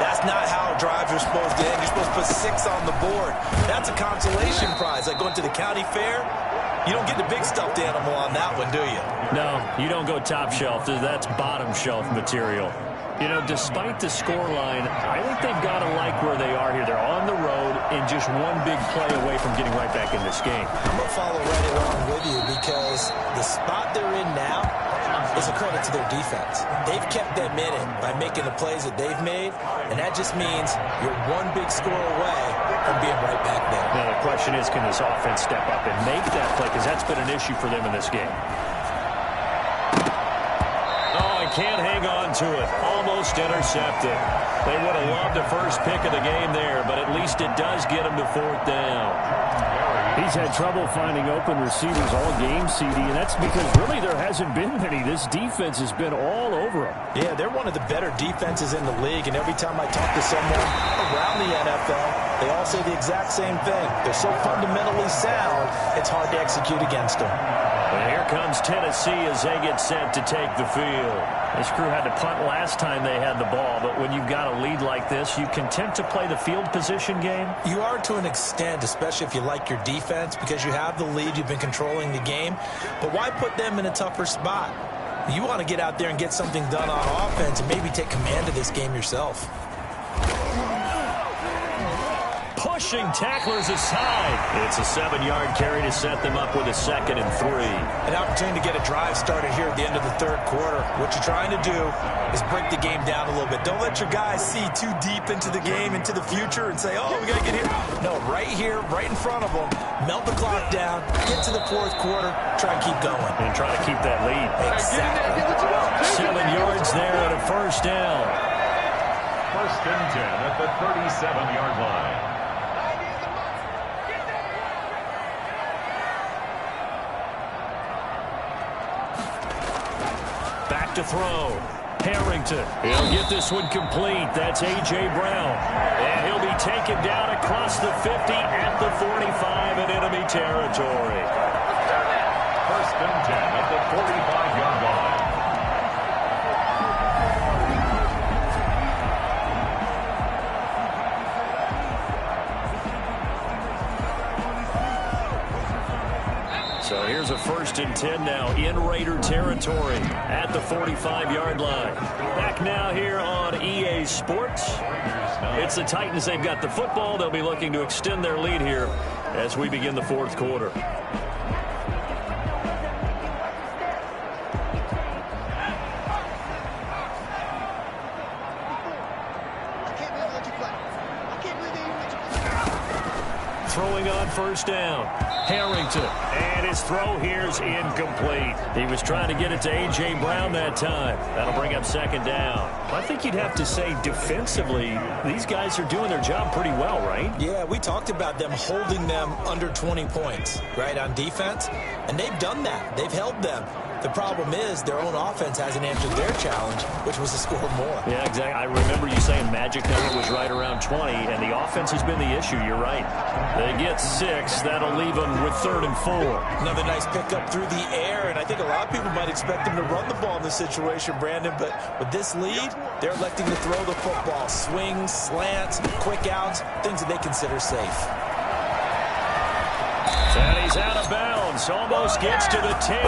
that's not how drives are supposed to end. You're supposed to put 6 on the board. That's a consolation prize, like going to the county fair. You don't get the big stuffed animal on that one, do you? No, you don't go top shelf. That's bottom shelf material. You know, despite the scoreline, I think they've got to like where they are here. They're on the road and just one big play away from getting right back in this game. I'm going to follow right along with you because the spot they're in now is a credit to their defense. They've kept them in it by making the plays that they've made, and that just means you're one big score away from being right back there. Now, the question is, can this offense step up and make that play? Because that's been an issue for them in this game. Can't hang on to it. Almost intercepted. They would have loved a first pick of the game there, but at least it does get him to fourth down. He's had trouble finding open receivers all game, CD, and that's because really there hasn't been many. This defense has been all over him. Yeah, they're one of the better defenses in the league, and every time I talk to someone around the NFL, they all say the exact same thing. They're so fundamentally sound, it's hard to execute against them. And here comes Tennessee as they get set to take the field. This crew had to punt last time they had the ball, but when you've got a lead like this, you content to play the field position game? You are to an extent, especially if you like your defense, because you have the lead, you've been controlling the game. But why put them in a tougher spot? You want to get out there and get something done on offense and maybe take command of this game yourself. Pushing tacklers aside. It's a 7-yard carry to set them up with a 2nd and 3. An opportunity to get a drive started here at the end of the third quarter. What you're trying to do is break the game down a little bit. Don't let your guys see too deep into the game, into the future, and say, oh, we got to get here. No, right here, right in front of them, melt the clock down, get to the fourth quarter, try and keep going. And try to keep that lead. Exactly. 7 yards there and a first down. 1st and 10 at the 37-yard line. To throw. Harrington. He'll get this one complete. That's A.J. Brown. And he'll be taken down across the 50 at the 45 in enemy territory. 1st and 10 at the 45-yard line. So here's a 1st and 10 now in Raider territory at the 45-yard line. Back now here on EA Sports. It's the Titans. They've got the football. They'll be looking to extend their lead here as we begin the fourth quarter. Throwing on 1st down. Harrington. And his throw here's incomplete. He was trying to get it to A.J. Brown that time. That'll bring up second down. I think you'd have to say defensively, these guys are doing their job pretty well, right? Yeah, we talked about them holding them under 20 points, right, on defense. And they've done that. They've held them. The problem is their own offense hasn't answered their challenge, which was to score more. Yeah, exactly. I remember you saying magic number was right around 20, and the offense has been the issue. You're right. They get 6. That'll leave them with 3rd and 4. Another nice pickup through the air, and I think a lot of people might expect them to run the ball in this situation, Brandon, but with this lead, they're electing to throw the football. Swings, slants, quick outs, things that they consider safe. And he's out of bounds. Almost gets to the 10.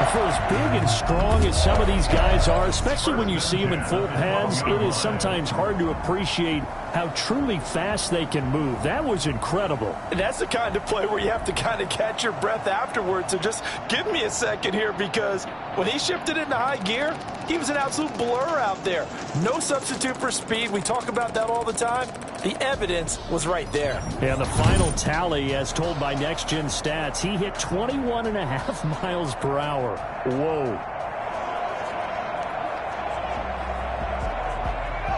For as big and strong as some of these guys are, especially when you see them in full pads, it is sometimes hard to appreciate how truly fast they can move. That was incredible. And that's the kind of play where you have to kind of catch your breath afterwards. So just give me a second here, because when he shifted into high gear, he was an absolute blur out there. No substitute for speed. We talk about that all the time. The evidence was right there. And the final tally, as told by Next Gen Stats, he hit 21.5 miles per hour. Whoa.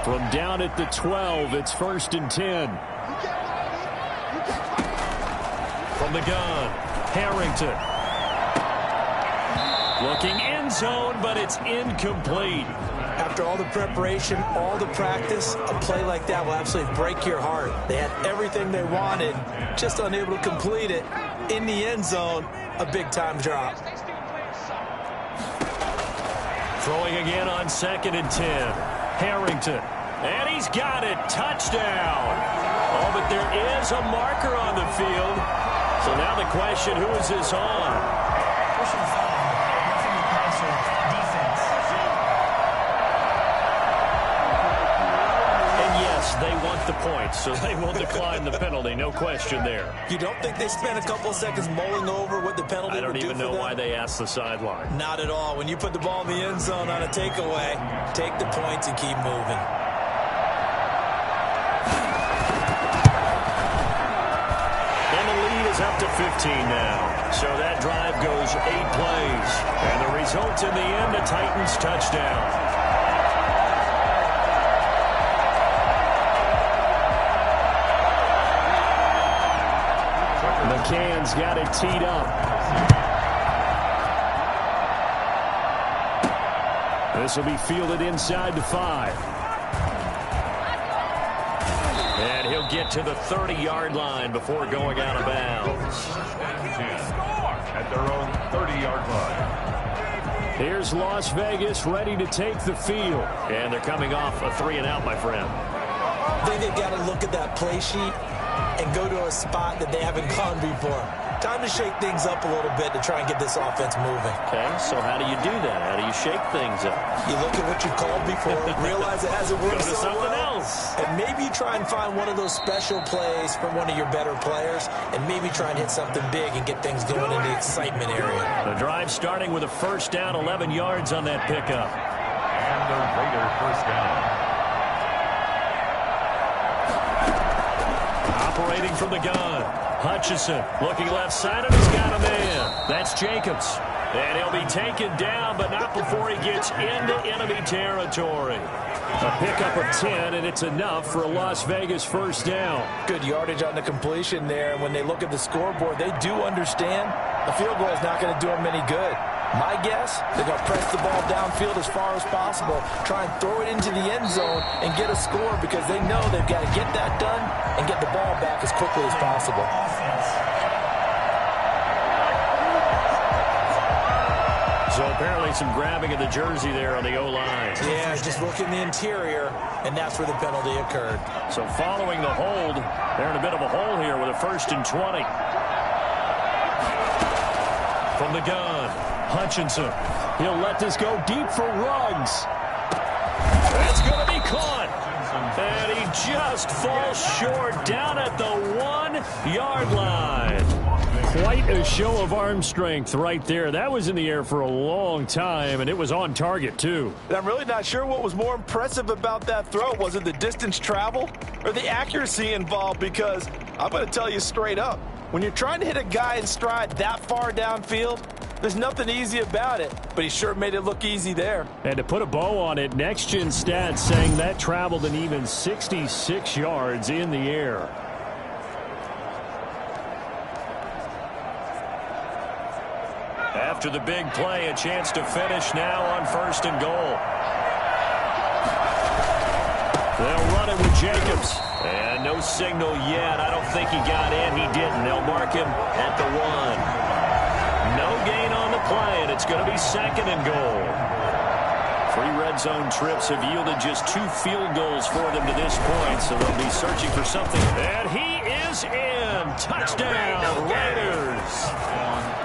From down at the 12, it's 1st and 10. From the gun, Harrington. Looking end zone, but it's incomplete. After all the preparation, all the practice, a play like that will absolutely break your heart. They had everything they wanted, just unable to complete it. In the end zone, a big-time drop. Throwing again on 2nd and 10. Harrington. And he's got it. Touchdown. Oh, but there is a marker on the field. So now the question, who is this on? They want the points, so they will decline the penalty. No question there. You don't think they spent a couple seconds mulling over what the penalty would do for them? I don't even know why they asked the sideline. Not at all. When you put the ball in the end zone on a takeaway, take the points and keep moving. And the lead is up to 15 now. So that drive goes 8 plays. And the result in the end, a Titans touchdown. McCann's got it teed up. This will be fielded inside the 5. And he'll get to the 30-yard line before going out of bounds. At their own 30-yard line. Here's Las Vegas ready to take the field. And they're coming off a 3-and-out, my friend. I think they've got to look at that play sheet and go to a spot that they haven't gone before. Time to shake things up a little bit to try and get this offense moving. Okay, so how do you do that? How do you shake things up? You look at what you called before, realize it hasn't worked Go to so something well, else. and maybe you try and find one of those special plays from one of your better players, and maybe try and hit something big and get things going in the excitement area. The drive starting with a 1st down, 11 yards on that pickup. And the Raider 1st down. Operating from the gun. Hutchison looking left side, and he's got a man. That's Jacobs. And he'll be taken down, but not before he gets into enemy territory. A pickup of 10, and it's enough for a Las Vegas 1st down. Good yardage on the completion there. And when they look at the scoreboard, they do understand a field goal is not going to do them any good. My guess, they're going to press the ball downfield as far as possible, try and throw it into the end zone and get a score, because they know they've got to get that done and get the ball back as quickly as possible. So apparently some grabbing of the jersey there on the O-line. Yeah, just look in the interior, and that's where the penalty occurred. So following the hold, they're in a bit of a hole here with a 1st and 20. From the gun, Hutchinson. He'll let this go deep for Ruggs. It's going to be caught. And he just falls short down at the 1-yard line. Quite a show of arm strength right there. That was in the air for a long time, and it was on target, too. And I'm really not sure what was more impressive about that throw. Was it the distance travel or the accuracy involved? Because I'm going to tell you straight up, When you're trying to hit a guy in stride that far downfield, there's nothing easy about it, but he sure made it look easy there. And to put a bow on it, Next Gen Stats saying that traveled an even 66 yards in the air. After the big play, a chance to finish now on 1st and goal. They'll run it with Jacobs. And no signal yet. I don't think he got in. He didn't. They'll mark him at the 1. No gain on the play, and it's going to be 2nd and goal. 3 red zone trips have yielded just 2 field goals for them to this point, so they'll be searching for something. And he is in. Touchdown, Raiders.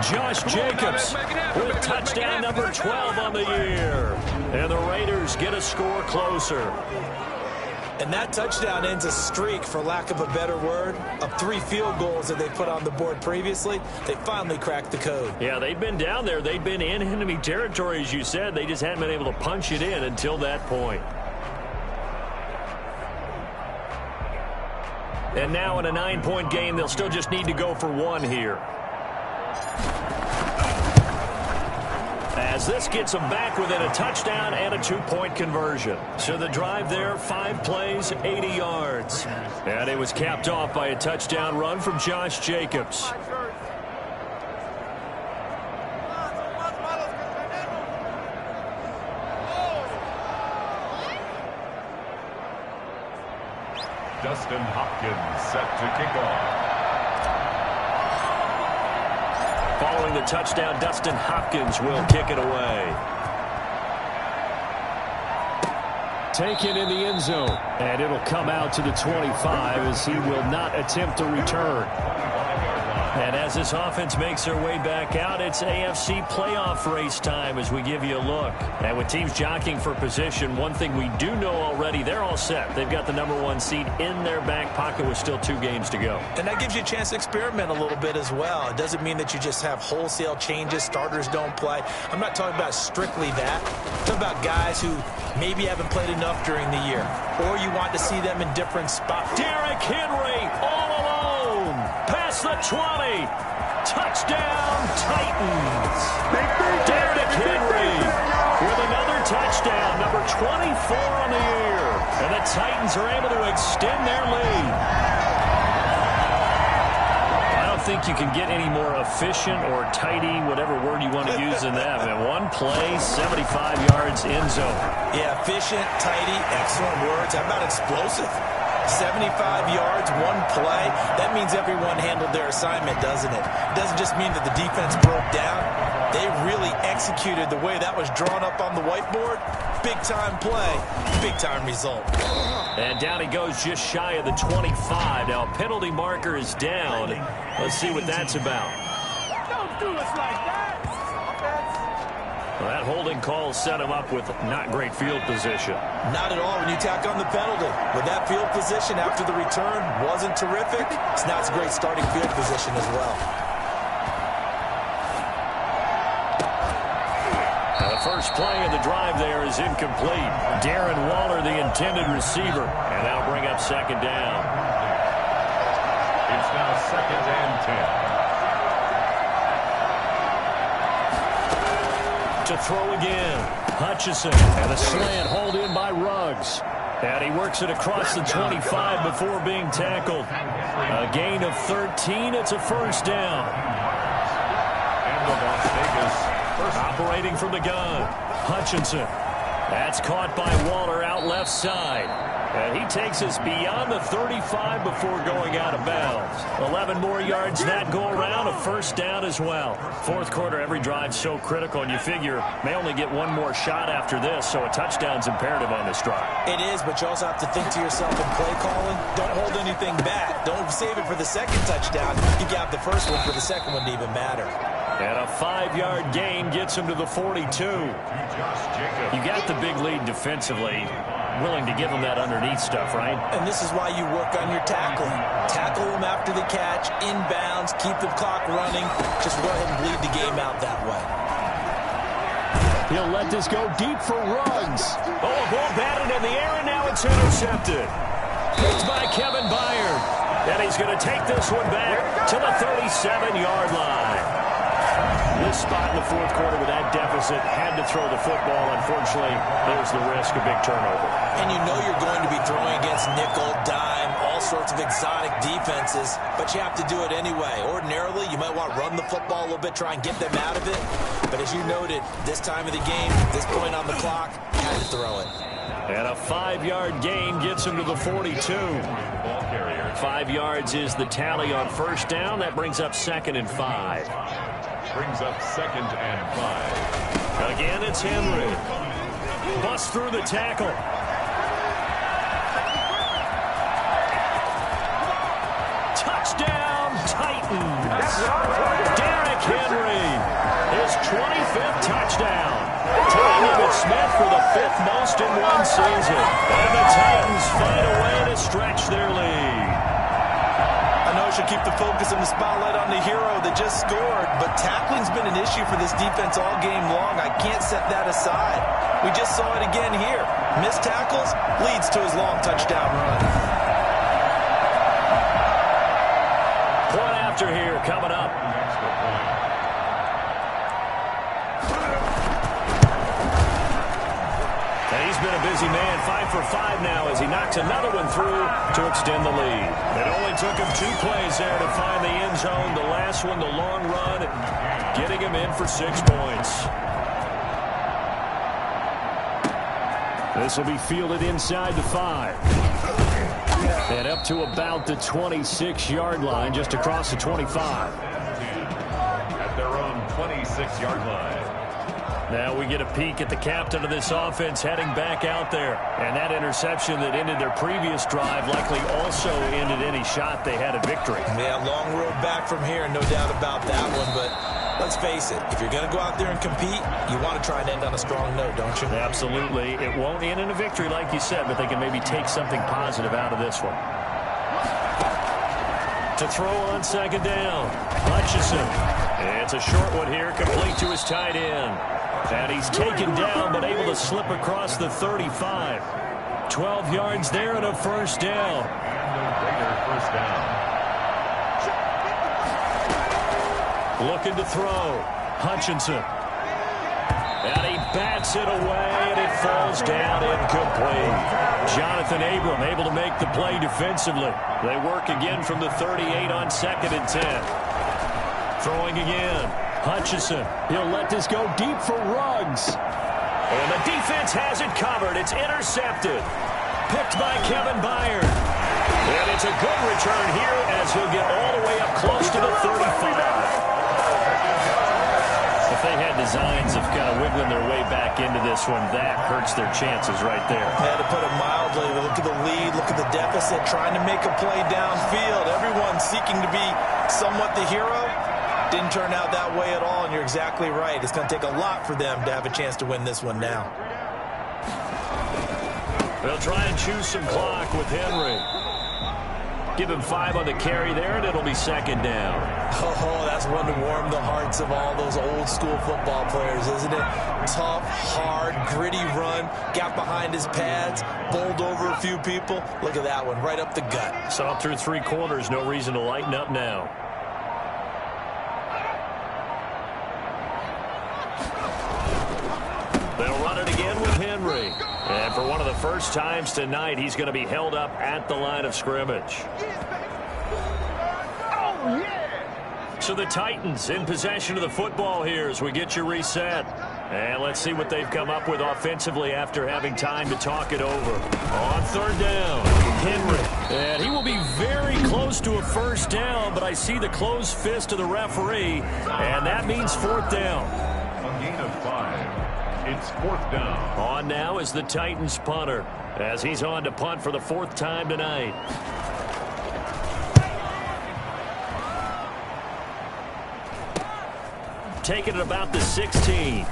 Josh Jacobs with touchdown number 12 on the year. And the Raiders get a score closer. And that touchdown ends a streak, for lack of a better word, of 3 field goals that they put on the board previously. They finally cracked the code. Yeah, they've been down there. They've been in enemy territory, as you said. They just hadn't been able to punch it in until that point. And now in a 9-point game, they'll still just need to go for 1 here. As this gets them back within a touchdown and a 2-point conversion. So the drive there, 5 plays, 80 yards. And it was capped off by a touchdown run from Josh Jacobs. Dustin Hopkins set to kick off. Following the touchdown, Dustin Hopkins will kick it away. Taken in the end zone, and it'll come out to the 25 as he will not attempt to return. And as this offense makes their way back out, it's AFC playoff race time as we give you a look. And with teams jockeying for position, one thing we do know already, they're all set. They've got the number 1 seed in their back pocket with still 2 games to go. And that gives you a chance to experiment a little bit as well. It doesn't mean that you just have wholesale changes, starters don't play. I'm not talking about strictly that. I'm talking about guys who maybe haven't played enough during the year, or you want to see them in different spots. Derrick Henry all alone. Past the 20. Touchdown, Titans. Derrick Henry with another touchdown, number 24 on the year. And the Titans are able to extend their lead. I don't think you can get any more efficient or tidy, whatever word you want to use in that. And 1 play, 75 yards, end zone. Yeah, efficient, tidy, excellent words. How about explosive? 75 yards, 1 play. That means everyone handled their assignment, doesn't it? It doesn't just mean that the defense broke down. They really executed the way that was drawn up on the whiteboard. Big-time play, big-time result. And down he goes just shy of the 25. Now a penalty marker is down. Let's see what that's about. Don't do us like that. Well, that holding call set him up with not great field position. Not at all when you tack on the penalty. With that field position after the return wasn't terrific, so now it's a great starting field position as well. Now the first play of the drive there is incomplete. Darren Waller, the intended receiver, and that'll bring up 2nd down. It's now 2nd and 10. To throw again. Hutchinson and a slant hauled in by Ruggs. And he works it across the 25 before being tackled. A gain of 13. It's a 1st down. And the Las Vegas operating from the gun. Hutchinson. That's caught by Waller out left side. And he takes us beyond the 35 before going out of bounds. 11 more yards that go around, a 1st down as well. 4th quarter, every drive's so critical, and you figure may only get 1 more shot after this, so a touchdown's imperative on this drive. It is, but you also have to think to yourself in play calling, don't hold anything back. Don't save it for the 2nd touchdown. You got the 1st one for the 2nd one to even matter. And a 5-yard gain gets him to the 42. You got the big lead defensively. Willing to give him that underneath stuff, right? And this is why you work on your tackling. Tackle them after the catch, inbounds, keep the clock running. Just go ahead and bleed the game out that way. He'll let this go deep for Ruggs. Oh, a ball batted in the air, and now it's intercepted. Picked by Kevin Byard. And he's going to take this one back to the 37-yard line. This spot in the fourth quarter with that deficit, had to throw the football. Unfortunately, there's the risk of big turnover. And you know you're going to be throwing against nickel, dime, all sorts of exotic defenses, but you have to do it anyway. Ordinarily, you might want to run the football a little bit, try and get them out of it. But as you noted, this time of the game, this point on the clock, had to throw it. And a 5-yard gain gets him to the 42. 5 yards is the tally on first down. That brings up 2nd and 5. Brings up 2nd and 5. Again, it's Henry. Busts through the tackle. Touchdown, Titans. Derrick Henry, his 25th touchdown. Tying Emmitt Smith for the 5th most in one season. And the Titans find a way to stretch their lead. I know I should keep the focus and the spotlight on the hero that just scored, but tackling's been an issue for this defense all game long. I can't set that aside. We just saw it again here. Missed tackles leads to his long touchdown run. Point after here coming up. And he's been a busy man, 5 for 5 now as he knocks another one through to extend the lead. It only took him 2 plays there to find the end zone. The last one, the long run, getting him in for 6 points. This will be fielded inside the 5. And up to about the 26-yard line, just across the 25. At their own 26-yard line. Now we get a peek at the captain of this offense heading back out there. And that interception that ended their previous drive likely also ended any shot they had at victory. Yeah, long road back from here, no doubt about that one. But let's face it, if you're going to go out there and compete, you want to try and end on a strong note, don't you? Absolutely. It won't end in a victory like you said, but they can maybe take something positive out of this one. To throw on 2nd down, Hutchinson. It's a short one here, complete to his tight end. And he's taken down, but able to slip across the 35. 12 yards there and a first down. First down. Looking to throw. Hutchinson. And he bats it away, and it falls down incomplete. Jonathan Abram able to make the play defensively. They work again from the 38 on 2nd and 10. Throwing again. Hutchinson. He'll let this go deep for Ruggs. And the defense has it covered. It's intercepted. Picked by Kevin Byard. And it's a good return here as he'll get all the way up close to the 35. If they had designs of kind of wiggling their way back into this one, that hurts their chances right there. Yeah, to put it mildly, look at the lead, look at the deficit, trying to make a play downfield. Everyone seeking to be somewhat the hero. Didn't turn out that way at all, and you're exactly right. It's going to take a lot for them to have a chance to win this one now. They'll try and choose some clock with Henry. Give him 5 on the carry there, and it'll be 2nd down. Oh, that's one to warm the hearts of all those old school football players, isn't it? Tough, hard, gritty run, got behind his pads, bowled over a few people. Look at that one, right up the gut. Saw through 3 quarters, no reason to lighten up now. They'll run it again with Henry. And for one of the first times tonight, he's going to be held up at the line of scrimmage. So the Titans in possession of the football here as we get you reset. And let's see what they've come up with offensively after having time to talk it over. On 3rd down, Henry. And he will be very close to a first down, but I see the closed fist of the referee, and that means 4th down. A gain of 5. It's 4th down. On now is the Titans punter as he's on to punt for the 4th time tonight. Taking it about the 16.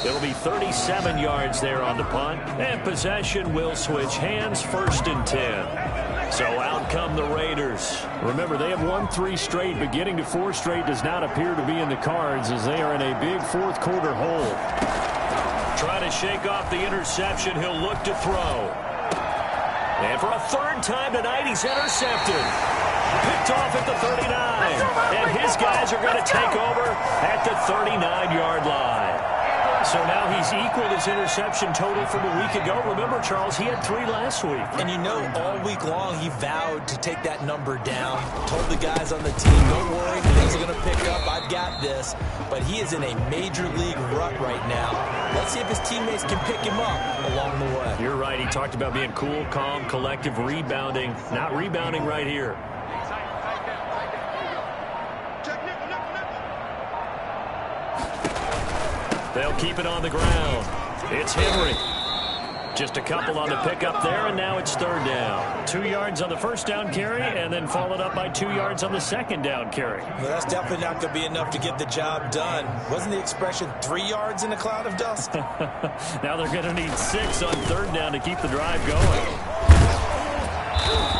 It'll be 37 yards there on the punt, and possession will switch hands, 1st and 10. So out come the Raiders. Remember, they have won 3 straight, but getting to 4 straight does not appear to be in the cards as they are in a big 4th quarter hole. Trying to shake off the interception. He'll look to throw. And for a third time tonight, he's intercepted. Picked off at the 39. And his guys are going to take over at the 39-yard line. So now he's equaled his interception total from a week ago. Remember, Charles, he had 3 last week. And you know, all week long he vowed to take that number down. Told the guys on the team, don't worry, things are going to pick up. I've got this. But he is in a major league rut right now. Let's see if his teammates can pick him up along the way. You're right. He talked about being cool, calm, collective, rebounding. Not rebounding right here. They'll keep it on the ground. It's Henry. Just a couple on the pickup there, and now it's third down. 2 yards on the first down carry, and then followed up by 2 yards on the second down carry. Well, that's definitely not going to be enough to get the job done. Wasn't the expression 3 yards in a cloud of dust? Now they're going to need 6 on third down to keep the drive going.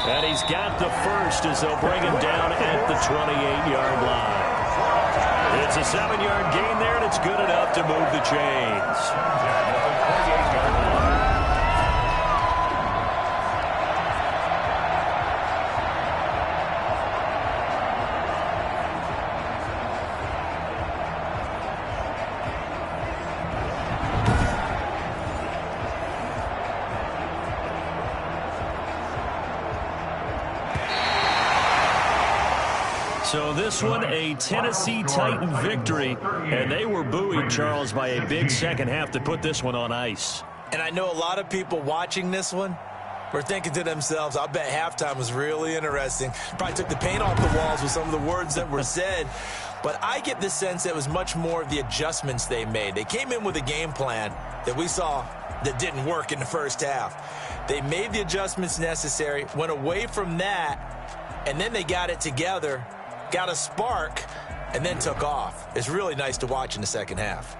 And he's got the first as they'll bring him down at the 28-yard line. It's a 7-yard gain there, and it's good enough to move the chains. So this one, a Tennessee Titan victory, and they were buoyed, Charles, by a big second half to put this one on ice. And I know a lot of people watching this one were thinking to themselves, I bet halftime was really interesting. Probably took the paint off the walls with some of the words that were said. But I get the sense that it was much more of the adjustments they made. They came in with a game plan that we saw that didn't work in the first half. They made the adjustments necessary, went away from that, and then they got it together, got a spark, and then took off. It's really nice to watch in the second half.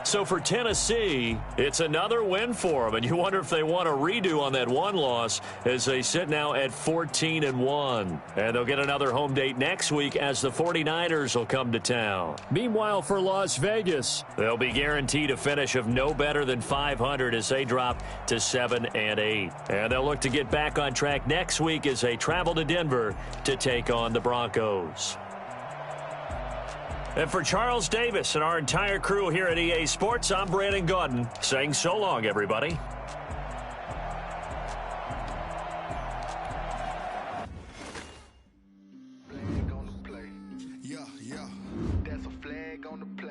So for Tennessee, it's another win for them, and you wonder if they want a redo on that one loss as they sit now at 14-1. And they'll get another home date next week as the 49ers will come to town. Meanwhile, for Las Vegas, they'll be guaranteed a finish of no better than 500 as they drop to 7-8. And they'll look to get back on track next week as they travel to Denver to take on the Broncos. And for Charles Davis and our entire crew here at EA Sports, I'm Brandon Gaudin saying so long, everybody. Flag on the play. Yeah, there's a flag on the play.